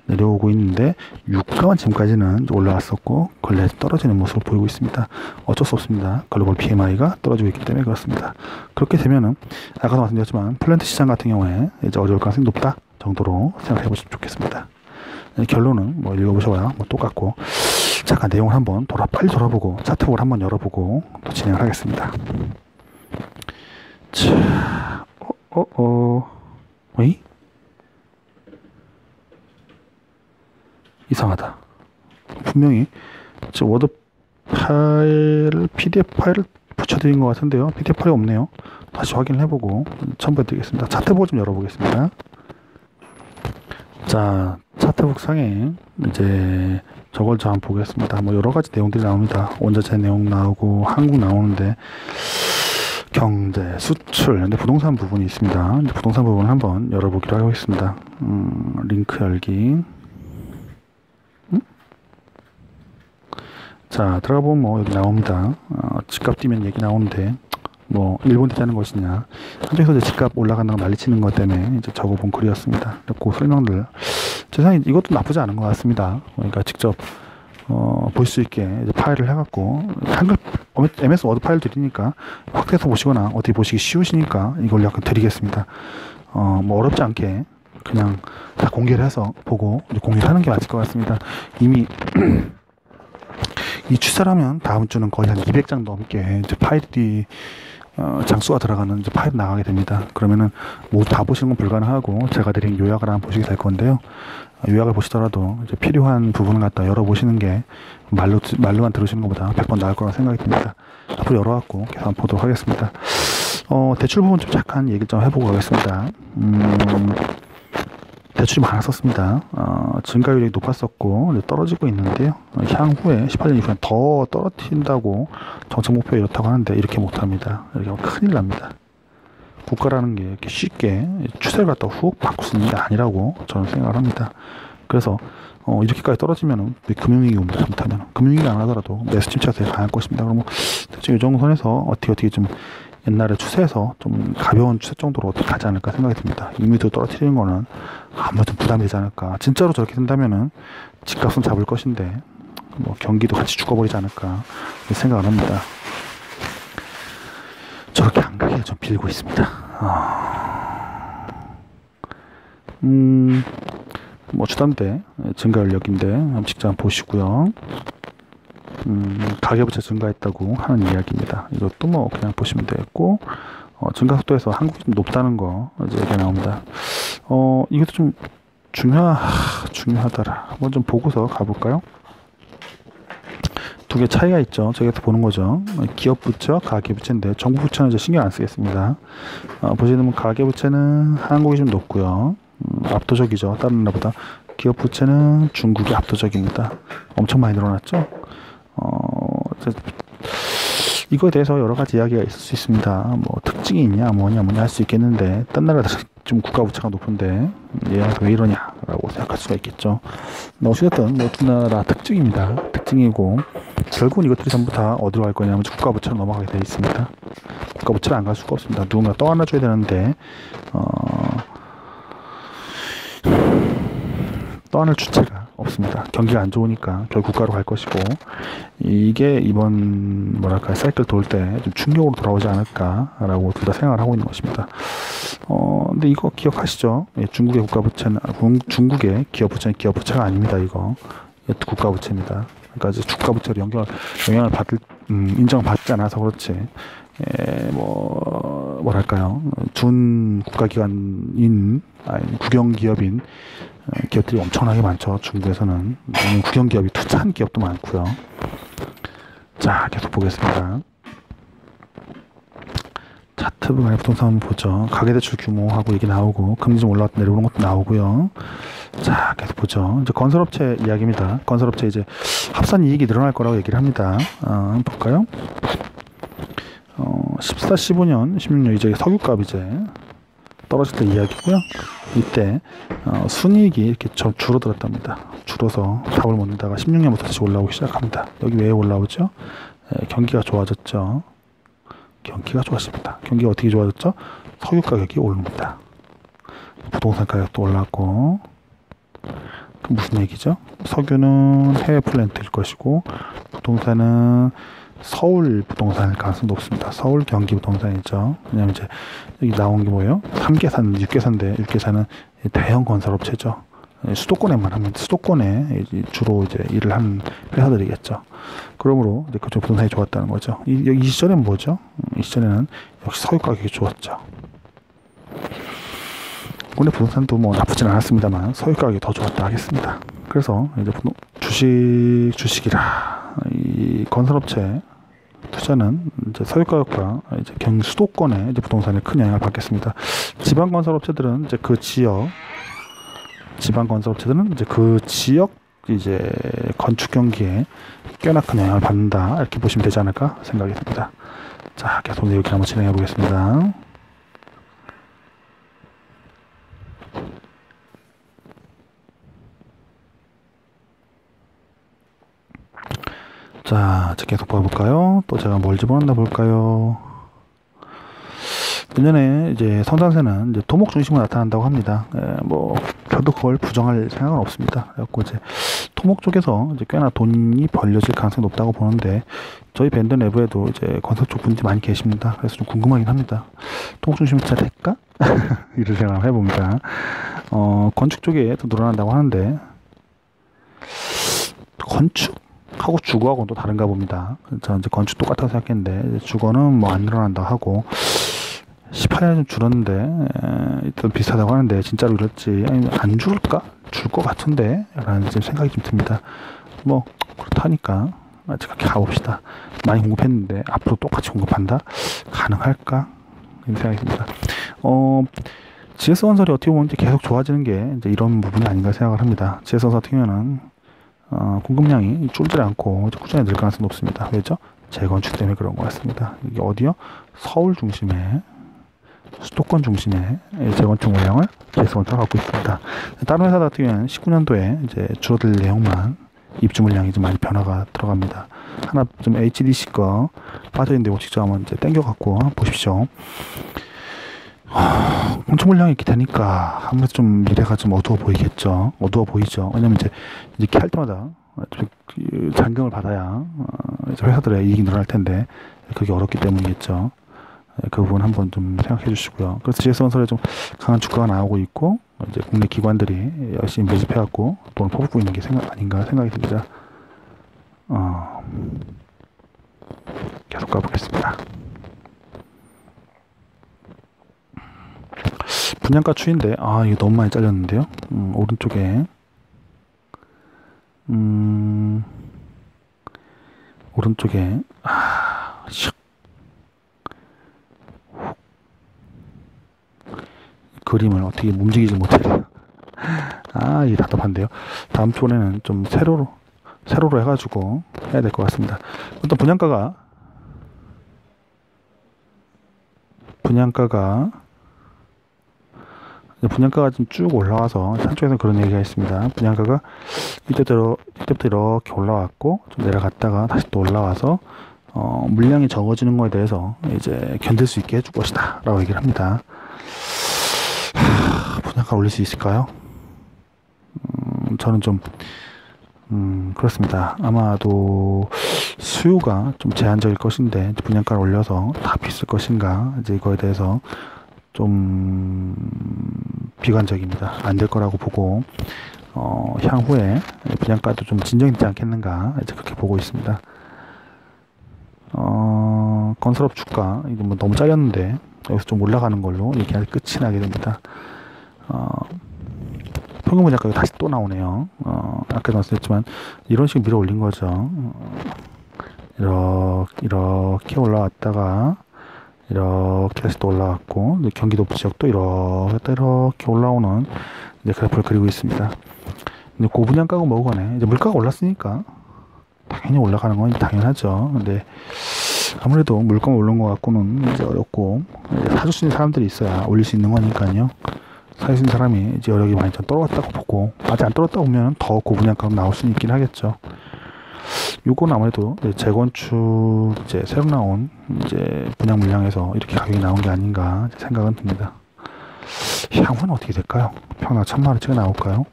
내려오고 있는데 유가만 지금까지는 올라왔었고 근래 떨어지는 모습을 보이고 있습니다. 어쩔 수 없습니다. 글로벌 PMI가 떨어지고 있기 때문에 그렇습니다. 그렇게 되면은 아까도 말씀드렸지만 플랜트 시장 같은 경우에 이제 어려울 가능성이 높다 정도로 생각해 보시면 좋겠습니다. 결론은 뭐 읽어보셔야 뭐 똑같고 잠깐 내용을 한번 빨리 돌아보고 차트북을 한번 열어보고 또 진행을 하겠습니다. 자, 어이? 이상하다. 분명히 저 워드 파일을 PDF 파일을 붙여드린 것 같은데요. PDF 파일이 없네요. 다시 확인을 해보고 첨부해드리겠습니다. 차트북을 좀 열어보겠습니다. 자, 차트북 상에 이제 저걸 저 한번 보겠습니다. 뭐 여러 가지 내용들이 나옵니다. 원자재 내용 나오고 한국 나오는데 경제, 수출, 근데 부동산 부분이 있습니다. 이제 부동산 부분을 한번 열어보기로 하겠습니다. 링크 열기. 자, 들어가 보면 뭐 여기 나옵니다. 집값 뛰면 얘기 나오는데 뭐 일본 되자는 것이냐, 한쪽에서 이제 집값 올라간다고 난리치는 것 때문에 이제 적어본 글이었습니다. 그 설명들 세상에 이것도 나쁘지 않은 것 같습니다. 그러니까 직접 볼 수 있게 이제 파일을 해갖고 한글 MS 워드 파일 드리니까 확대해서 보시거나 어떻게 보시기 쉬우시니까 이걸 약간 드리겠습니다. 뭐 어렵지 않게 그냥 다 공개를 해서 보고 이제 공유를 하는 게 맞을 것 같습니다. 이미 이 추세라면 다음 주는 거의 한 200장 넘게 이제 파일이 장수가 들어가는 이제 파일이 나가게 됩니다. 그러면은 모두 다 보시는 건 불가능하고 제가 드린 요약을 한번 보시게 될 건데요. 요약을 보시더라도 이제 필요한 부분을 갖다 열어보시는 게 말로만 들으시는 것보다 100번 나을 거라 생각이 듭니다. 앞으로 열어갖고 계속 한번 보도록 하겠습니다. 대출 부분 좀 잠깐 얘기 좀 해보고 가겠습니다. 대출이 많았었습니다. 증가율이 높았었고 떨어지고 있는데요. 향후에 18년 이후에 더 떨어진다고 정책 목표 이렇다고 하는데 이렇게 못합니다. 이렇게 하면 큰일 납니다. 국가라는 게 이렇게 쉽게 추세를 갖다 훅 바꿀 수 있는 게 아니라고 저는 생각을 합니다. 그래서 이렇게까지 떨어지면은 금융위기 옵니다. 잘못하면 금융위기 안 하더라도 매수 침체가 되게 강할 것입니다. 그러면 대충 이 정도 선에서 어떻게 좀 옛날에 추세에서 좀 가벼운 추세 정도로 어떻게 가지 않을까 생각이 듭니다. 임의도 떨어뜨리는 거는 아무래도 부담이 되지 않을까. 진짜로 저렇게 된다면은 집값은 잡을 것인데 뭐 경기도 같이 죽어버리지 않을까 생각을 합니다. 저렇게 안 가기를 좀 빌고 있습니다. 뭐 주담대 증가율력인데 한번 직접 보시고요. 가계부채 증가했다고 하는 이야기입니다. 이것도 뭐 그냥 보시면 되겠고, 증가 속도에서 한국이 좀 높다는 거 이제 얘기 나옵니다. 이것도 좀 중요하더라. 한번 좀 보고서 가볼까요? 두 개 차이가 있죠. 저기서 보는 거죠. 기업부채, 가계부채인데 정부부채는 이제 신경 안 쓰겠습니다. 보시면 가계부채는 한국이 좀 높고요. 압도적이죠. 다른 나라보다. 기업부채는 중국이 압도적입니다. 엄청 많이 늘어났죠. 이거에 대해서 여러 가지 이야기가 있을 수 있습니다. 뭐 특징이 있냐, 뭐냐 할 수 있겠는데, 딴 나라들은 좀 국가 부채가 높은데 얘가 왜 이러냐라고 생각할 수가 있겠죠. 어쨌든 뭐 두 나라 특징입니다. 특징이고 결국은 이것들이 전부 다 어디로 갈 거냐면 국가 부채로 넘어가게 되어 있습니다. 국가 부채를 안 갈 수가 없습니다. 누군가 떠안아줘야 되는데 떠안을 주체가 없습니다. 경기가 안 좋으니까 결국 국가로 갈 것이고, 이게 이번 뭐랄까 사이클 돌 때 좀 충격으로 돌아오지 않을까라고 둘 다 생각을 하고 있는 것입니다. 근데 이거 기억하시죠? 중국의 국가 부채는 중국의 기업 부채는 기업 부채가 아닙니다. 이것도 국가 부채입니다. 그러니까 이제 주가 부채로 영향을 받을 인정받지 않아서 그렇지. 뭐랄까요? 준 국가기관인 국영기업인 기업들이 엄청나게 많죠. 중국에서는 국영기업이 투자한 기업도 많고요. 자, 계속 보겠습니다. 차트 간의 부동산 한번 보죠. 가계대출 규모하고 이게 나오고 금리 좀 올라갔다 내려오는 것도 나오고요. 자, 계속 보죠. 이제 건설업체 이야기입니다. 건설업체 이제 합산 이익이 늘어날 거라고 얘기를 합니다. 한번 볼까요? 14, 15년, 16년 이제 석유값 이제 떨어질 때 이야기고요. 이때 순이익이 이렇게 줄어들었답니다. 줄어서 답을 못 내다가 16년부터 다시 올라오기 시작합니다. 여기 왜 올라오죠? 경기가 좋아졌죠. 경기가 좋았습니다. 경기가 어떻게 좋아졌죠? 석유 가격이 오릅니다. 부동산 가격도 올랐고, 그 무슨 얘기죠? 석유는 해외 플랜트일 것이고 부동산은 서울 부동산일 가능성이 높습니다. 서울 경기 부동산이죠. 왜냐면 이제 여기 나온 게 뭐예요? 3계산, 6계산인데 6계산은 대형 건설업체죠. 수도권에만 하면 수도권에 주로 이제 일을 하는 회사들이겠죠. 그러므로 이제 그쪽 부동산이 좋았다는 거죠. 이 시절에는 뭐죠? 이 시절에는 역시 서유 가격이 좋았죠. 국내 부동산도 뭐 나쁘진 않았습니다만 서유 가격이 더 좋았다 하겠습니다. 그래서 이제 주식이라 이 건설업체 투자는 이제 서유 가격과 이제 수도권의 이제 부동산에 큰 영향을 받겠습니다. 지방 건설업체들은 이제 그 지역 이제 건축 경기에 꽤나 큰 영향을 받는다 이렇게 보시면 되지 않을까 생각이 듭니다. 자, 계속 이렇게 한번 진행해 보겠습니다. 자, 자, 이제 계속 봐볼까요? 또 제가 뭘 집어넣나 볼까요? 내년에 이제 선산세는 이제 토목 중심으로 나타난다고 합니다. 뭐 저도 그걸 부정할 생각은 없습니다. 그래갖고 이제 토목 쪽에서 이제 꽤나 돈이 벌려질 가능성이 높다고 보는데, 저희 밴드 내부에도 이제 건설 쪽 분들이 많이 계십니다. 그래서 좀 궁금하긴 합니다. 토목 중심 진짜 될까? 이런 생각을 해봅니다. 건축 쪽에 또 늘어난다고 하는데, 건축하고 주거하고는 또 다른가 봅니다. 저 이제 건축 똑같다고 생각했는데, 주거는 뭐 안 늘어난다 하고, 18년이 좀 줄었는데, 일단 비슷하다고 하는데, 진짜로 이럴지, 아니면 안 줄을까? 줄 것 같은데? 라는 생각이 좀 듭니다. 뭐, 그렇다니까, 아직 가봅시다. 많이 공급했는데, 앞으로 똑같이 공급한다? 가능할까? 이런 생각이 듭니다. GS건설이 어떻게 보면 이제 계속 좋아지는 게 이제 이런 부분이 아닌가 생각을 합니다. GS건설 같은 경우에는, 공급량이 줄지 않고 꾸준히 늘 가능성이 높습니다. 왜죠? 재건축 때문에 그런 것 같습니다. 이게 어디요? 서울 중심에, 수도권 중심의 재건축 물량을 GS건설이 갖고 있습니다. 다른 회사 같은 경우에는 19년도에 이제 줄어들 내용만 입주 물량이 좀 많이 변화가 들어갑니다. 하나 좀 HDC 거 빠져있는데 이거 직접 한번 이제 땡겨갖고 보십시오. 공청 물량이 이렇게 되니까 아무래도 좀 미래가 좀 어두워 보이겠죠. 어두워 보이죠. 왜냐면 이제 이렇게 할 때마다 잔금을 받아야 회사들의 이익이 늘어날 텐데, 그게 어렵기 때문이겠죠. 그 부분 한번 좀 생각해 주시고요. 그래서 GS건설에 좀 강한 주가가 나오고 있고, 이제 국내 기관들이 열심히 매집해갖고 돈을 퍼붓고 있는 게 아닌가 생각이 듭니다. 계속 가보겠습니다. 분양가 추인데, 이거 너무 많이 잘렸는데요. 오른쪽에, 오른쪽에, 그림을 어떻게 움직이지 못해요. 이게 답답한데요. 다음 주에는 좀 세로로 해가지고 해야 될 것 같습니다. 일단 분양가가 좀 쭉 올라와서, 한쪽에서 그런 얘기가 있습니다. 분양가가 이때부터 이렇게 올라왔고, 좀 내려갔다가 다시 또 올라와서, 물량이 적어지는 거에 대해서 이제 견딜 수 있게 해줄 것이다 라고 얘기를 합니다. 분양가 올릴 수 있을까요? 저는 좀 그렇습니다. 아마도 수요가 좀 제한적일 것인데 분양가를 올려서 답이 있을 것인가, 이제 이거에 대해서 좀 비관적입니다. 안 될 거라고 보고, 향후에 분양가도 좀 진정되지 않겠는가, 이제 그렇게 보고 있습니다. 건설업 주가 이거 뭐 너무 잘렸는데 여기서 좀 올라가는 걸로 이렇게 끝이 나게 됩니다. 평균 분양가가 다시 또 나오네요. 아까도 말씀드렸지만 이런 식으로 밀어 올린 거죠. 이렇게 올라왔다가 이렇게 다시 또 올라왔고, 경기도 지역도 이렇게 올라오는 이제 그래프를 그리고 있습니다. 근데 고분양가고 뭐고 간에 이제 물가가 올랐으니까 당연히 올라가는 건 당연하죠. 근데 아무래도 물가가 오른 것 같고는 이제 어렵고, 사줄 수 있는 사람들이 있어야 올릴 수 있는 거니까요. 사줄 수 있는 사람이 이제 여력이 많이 좀 떨어졌다고 보고, 아직 안 떨어졌다고 보면 더 고분양가가 나올 수는 있긴 하겠죠. 요건 아무래도 재건축 이제 새로 나온 이제 분양 물량에서 이렇게 가격이 나온 게 아닌가 생각은 듭니다. 향후는 어떻게 될까요? 평당 1000만원치가 나올까요?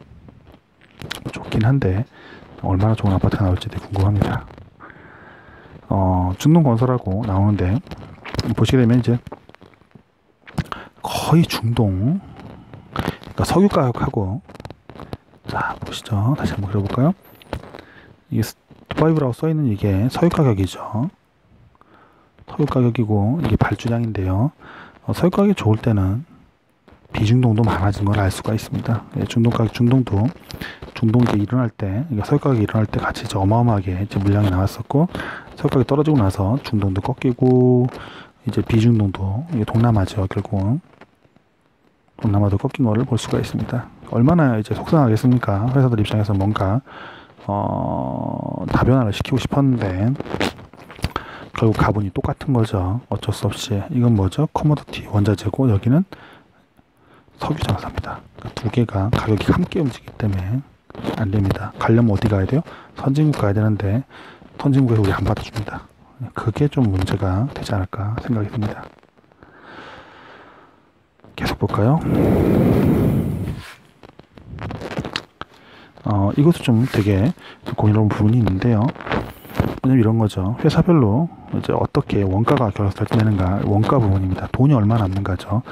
좋긴 한데 얼마나 좋은 아파트가 나올지 되게 궁금합니다. 중동건설하고 나오는데, 보시게 되면 이제 거의 중동, 그러니까 석유 가격하고, 자 보시죠. 다시 한번 그려볼까요? 이게 두바이브라고 써있는 이게 석유 가격이죠. 석유 가격이고 이게 발주량인데요. 석유 가격이 좋을 때는 비중동도 많아진 걸 알 수가 있습니다. 중동도 이제 일어날 때, 석유 가격이 일어날 때 같이 이제 어마어마하게 이제 물량이 나왔었고, 석유 가격이 떨어지고 나서 중동도 꺾이고, 이제 비중동도, 이게 동남아죠. 결국 동남아도 꺾인 거를 볼 수가 있습니다. 얼마나 이제 속상하겠습니까? 회사들 입장에서 뭔가 다변화를 시키고 싶었는데 결국 가분이 똑같은 거죠. 어쩔 수 없이. 이건 뭐죠? 커머더티 원자재고, 여기는 석유 장사입니다. 두 개가 가격이 함께 움직이기 때문에 안 됩니다. 가려면 어디 가야 돼요? 선진국 가야 되는데 선진국에서 우리 안 받아줍니다. 그게 좀 문제가 되지 않을까 생각이 듭니다. 계속 볼까요? 이것도 좀 되게 고민스러운 부분이 있는데요. 왜냐면 이런 거죠. 회사별로 이제 어떻게 원가가 결정되는가, 원가 부분입니다. 돈이 얼마 남는가죠.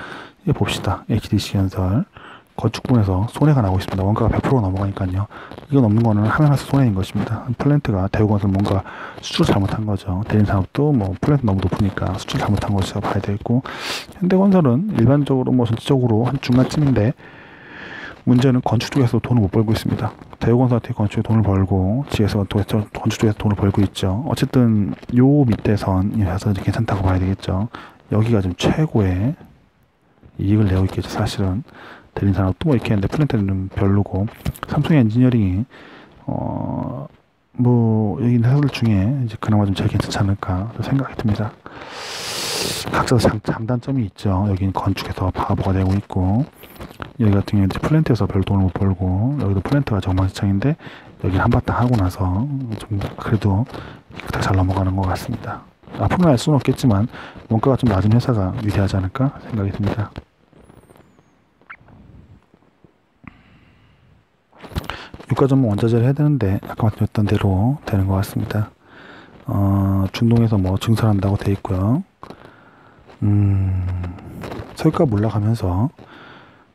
이거 봅시다. HDC 건설 건축분에서 손해가 나고 있습니다. 원가가 100% 넘어가니까요. 이거 넘는 거는 하면 할수록 손해인 것입니다. 플랜트가 대우건설 뭔가 수출 잘못한 거죠. 대림산업도 뭐 플랜트 너무 높으니까 수출 잘못한 것이라고 봐야 되겠고, 현대건설은 일반적으로 뭐 전체적으로 한 중간쯤인데 문제는 건축 쪽에서 돈을 못 벌고 있습니다. 대우건설한테 건축에 돈을 벌고 지에서 건축 쪽에서 돈을 벌고 있죠. 어쨌든 요 밑에 선이라서 괜찮다고 봐야 되겠죠. 여기가 좀 최고의 이익을 내고 있겠죠. 사실은 대림산업도 뭐 이렇게 했는데 플랜트는 별로고, 삼성 엔지니어링이 뭐 여기 있는 회사들 중에 이제 그나마 좀 제일 괜찮지 않을까 생각이 듭니다. 각자 장단점이 있죠. 여기는 건축에서 바보가 되고 있고, 여기 같은 경우는 이제 플랜트에서 별 돈을 못 벌고, 여기도 플랜트가 정망시창인데 여기는 한바탕 하고 나서 좀 그래도 잘 넘어가는 것 같습니다. 앞으로는 알 수는 없겠지만 원가가 좀 낮은 회사가 유리하지 않을까 생각이 듭니다. 유가 전문 원자재를 해야 되는데 아까 말씀드렸던 대로 되는 것 같습니다. 중동에서 뭐 증설한다고 돼 있고요. 석유값 올라가면서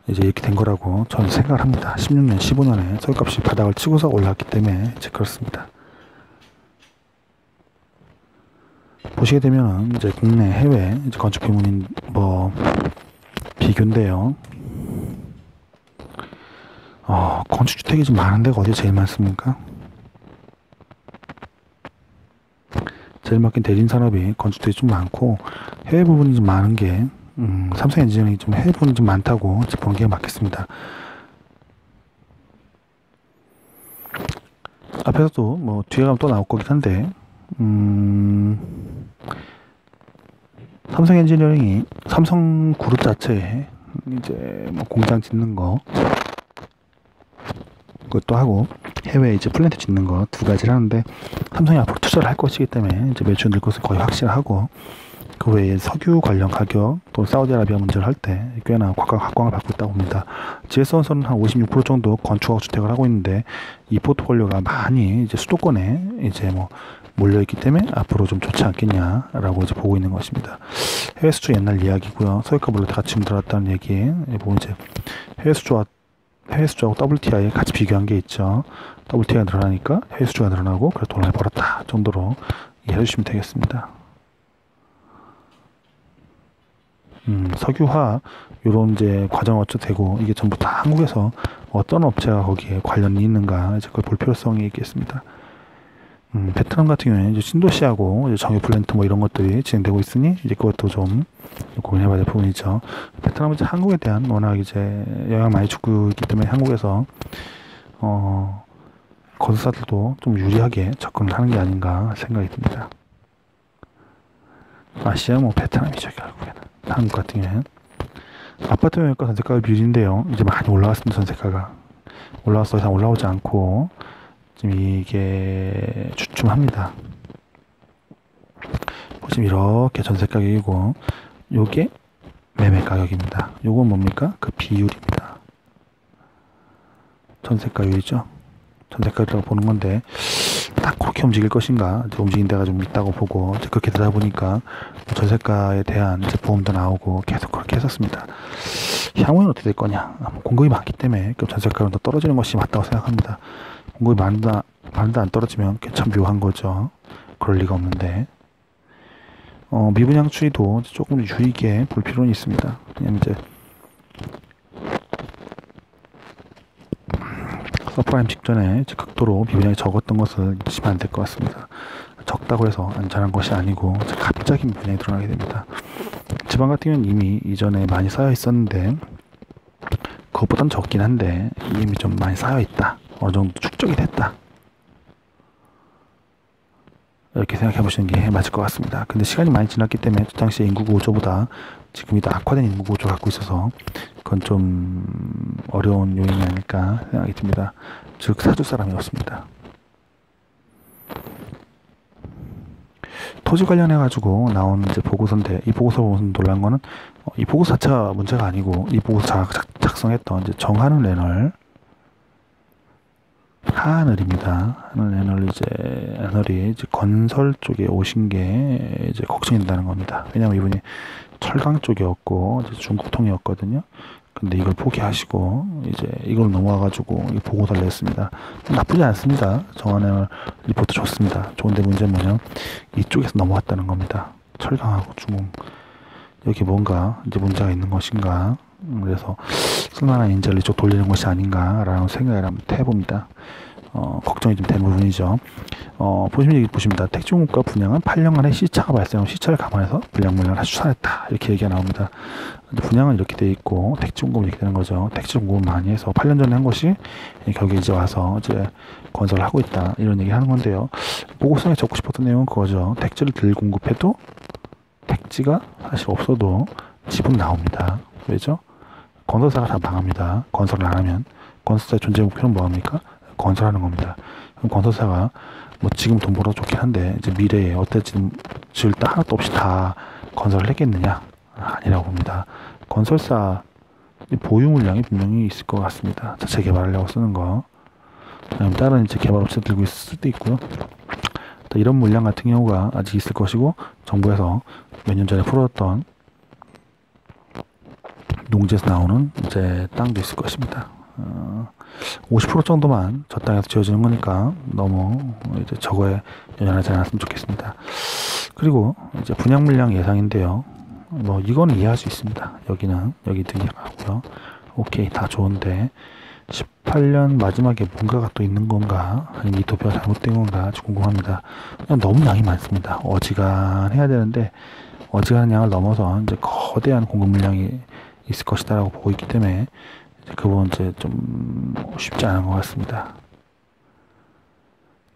이제 이렇게 된 거라고 저는 생각을 합니다. 16년, 15년에 석유값이 바닥을 치고서 올랐기 때문에 이제 그렇습니다. 보시게 되면은 이제 국내, 해외 이제 건축 비문인 뭐 비교인데요. 건축주택이 좀 많은 데가 어디 제일 많습니까? 제일 많긴 대림산업이 건축주택이 좀 많고, 해외 부분이 좀 많은 게 삼성 엔지니어링이 좀 해외 부분이 좀 많다고 보는 게 맞겠습니다. 앞에서도 뭐 뒤에 가면 또 나올 거긴 한데, 삼성 엔지니어링이 삼성 그룹 자체에 이제 뭐 공장 짓는 거, 그것도 하고 해외에 이제 플랜트 짓는 거 두 가지를 하는데, 삼성이 앞으로 투자를 할 것이기 때문에 이제 매출 늘 것은 거의 확실하고, 그 외에 석유 관련 가격 또 사우디아라비아 문제를 할 때 꽤나 각광을 받고 있다고 봅니다. GS건설은 한 56% 정도 건축하고 주택을 하고 있는데, 이 포트폴리오가 많이 이제 수도권에 이제 뭐 몰려있기 때문에 앞으로 좀 좋지 않겠냐라고 이제 보고 있는 것입니다. 해외 수출 옛날 이야기고요. 석유값 올라 같이 들어왔다는 얘기 보고, 이제 해외 수주하고 WTI 같이 비교한 게 있죠. WTI가 늘어나니까 해외 수주가 늘어나고 그래서 돈을 벌었다 정도로 이해해 주시면 되겠습니다. 석유화 요런 이제 과정 어쩌 되고, 이게 전부 다 한국에서 어떤 업체가 거기에 관련이 있는가 이제 그걸 볼 필요성이 있겠습니다. 베트남 같은 경우에는 이제 신도시하고 이제 정유 플랜트 뭐 이런 것들이 진행되고 있으니 이제 그것도 좀 고민해봐야 될 부분이죠. 베트남은 이제 한국에 대한 워낙 이제 영향을 많이 주고 있기 때문에 한국에서 건설사들도 좀 유리하게 접근을 하는 게 아닌가 생각이 듭니다. 아시아 뭐 베트남이죠 결국에는. 한국 같은 경우에는 아파트 면적과 전세가가 비율인데요. 이제 많이 올라왔습니다. 전세가가 올라와서 더 이상 올라오지 않고 지금 이게 주춤합니다. 보시면 이렇게 전세 가격이고, 요게 매매 가격입니다. 요건 뭡니까? 그 비율입니다. 전세가율이죠. 전세가율이라고 보는 건데, 딱 그렇게 움직일 것인가, 이제 움직인 데가 좀 있다고 보고, 이제 그렇게 되다 보니까 전세가에 대한 이제 보험도 나오고 계속 그렇게 했었습니다. 향후에는 어떻게 될 거냐? 공급이 많기 때문에 그 전세가율은 더 떨어지는 것이 맞다고 생각합니다. 공급이 많다 안 떨어지면 참 묘한 거죠. 그럴 리가 없는데, 미분양 추이도 조금 유의게 볼 필요는 있습니다. 그냥 이제 서프라임 직전에 이제 극도로 미분양이 적었던 것을 잊으시면 안 될 것 같습니다. 적다고 해서 안전한 것이 아니고 갑자기 미분양이 드러나게 됩니다. 지방 같은 경우는 이미 이전에 많이 쌓여 있었는데 그것보단 적긴 한데 이미 좀 많이 쌓여 있다, 어느 정도 축적이 됐다, 이렇게 생각해 보시는 게 맞을 것 같습니다. 근데 시간이 많이 지났기 때문에 그 당시에 인구 구조보다 지금이 더 악화된 인구 구조를 갖고 있어서 그건 좀 어려운 요인이 아닐까 생각이 듭니다. 즉 사줄 사람이 없습니다. 토지 관련해 가지고 나온 이제 보고서인데, 이 보고서 보면 놀란 거는 이 보고서 자체가 문제가 아니고, 이 보고서 작성했던 이제 하하늘입니다. 하늘이 이제 건설 쪽에 오신 게 이제 걱정이 된다는 겁니다. 왜냐면 이분이 철강 쪽이었고 이제 중국통이었거든요. 근데 이걸 포기하시고 이제 이걸 넘어와가지고 이 보고서를 냈습니다. 나쁘지 않습니다. 정한을 리포트 좋습니다. 좋은데 문제는 뭐냐면 이쪽에서 넘어왔다는 겁니다. 철강하고 중국, 여기 뭔가 이제 문제가 있는 것인가. 그래서 쓸만한 인재를 이쪽 돌리는 것이 아닌가라는 생각을 한번 해봅니다. 걱정이 좀 되는 부분이죠. 보시면 여기 보십니다. 택지공급과 분양은 8년간의 시차가 발생하고 시차를 감안해서 분양 물량을 추산했다. 이렇게 얘기가 나옵니다. 분양은 이렇게 돼 있고 택지공급은 이렇게 되는 거죠. 택지공급을 많이 해서 8년 전에 한 것이 결국에 이제 와서 이제 건설을 하고 있다. 이런 얘기를 하는 건데요. 보고서에 적고 싶었던 내용은 그거죠. 택지를 덜 공급해도 택지가 사실 없어도 지분 나옵니다. 왜죠? 건설사가 다 망합니다. 건설을 안 하면. 건설사의 존재 목표는 뭐합니까? 건설하는 겁니다. 그럼 건설사가 뭐 지금 돈 벌어 좋긴 한데 이제 미래에 어떨지 지을 때 하나도 없이 다 건설을 했겠느냐? 아니라고 봅니다. 건설사 보유 물량이 분명히 있을 것 같습니다. 자체 개발하려고 쓰는 거. 다른 이제 개발업체 들고 있을 수도 있고요. 이런 물량 같은 경우가 아직 있을 것이고, 정부에서 몇 년 전에 풀어줬던 농지에서 나오는 이제 땅도 있을 것입니다. 50% 정도만 저 땅에서 지어지는 거니까 너무 이제 저거에 연연하지 않았으면 좋겠습니다. 그리고 이제 분양 물량 예상인데요. 뭐 이거는 이해할 수 있습니다. 여기 등기하고요. 오케이, 다 좋은데 18년 마지막에 뭔가가 또 있는 건가, 아니면 이 도표가 잘못된 건가 아주 궁금합니다. 그냥 너무 양이 많습니다. 어지간해야 되는데 어지간한 양을 넘어서 이제 거대한 공급 물량이 있을 것이다라고 보고 있기 때문에 그 부분 이제 좀 쉽지 않은 것 같습니다.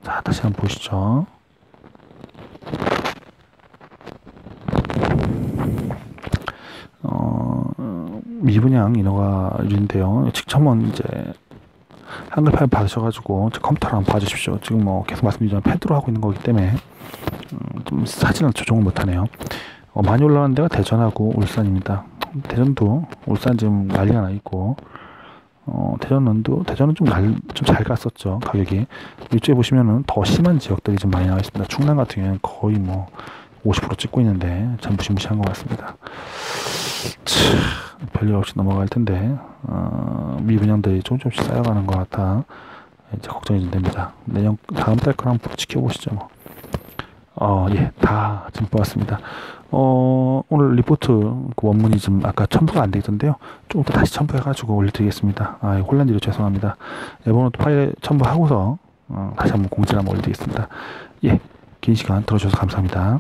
자, 다시 한번 보시죠. 미분양 인허가인데요. 직첨은 이제 한글 파일 받으셔가지고 컴퓨터로 한번 봐주십시오. 지금 뭐 계속 말씀드리지만 패드로 하고 있는 거기 때문에 좀 사진을 조정을 못하네요. 많이 올라가는 데가 대전하고 울산입니다. 대전도 울산 지금 난리가 나 있고, 대전은 좀 잘 갔었죠. 가격이 이쪽에 보시면은 더 심한 지역들이 좀 많이 나와 있습니다. 충남 같은 경우는 거의 뭐 50% 찍고 있는데 참 무시무시한 것 같습니다. 별일 없이 넘어갈 텐데 미분양들이 조금씩 쌓여가는 것 같아 이제 걱정이 좀 됩니다. 다음 달 거랑 한번 지켜보시죠. 뭐. 예, 다 지금 뽑았습니다. 오늘 리포트 그 원문이 좀 아까 첨부가 안 되던데요. 조금 더 다시 첨부해가지고 올려드리겠습니다. 혼란 일로 죄송합니다. 에버노트 파일 첨부하고서 다시 한번 공지를 한번 올려드리겠습니다. 예, 긴 시간 들어주셔서 감사합니다.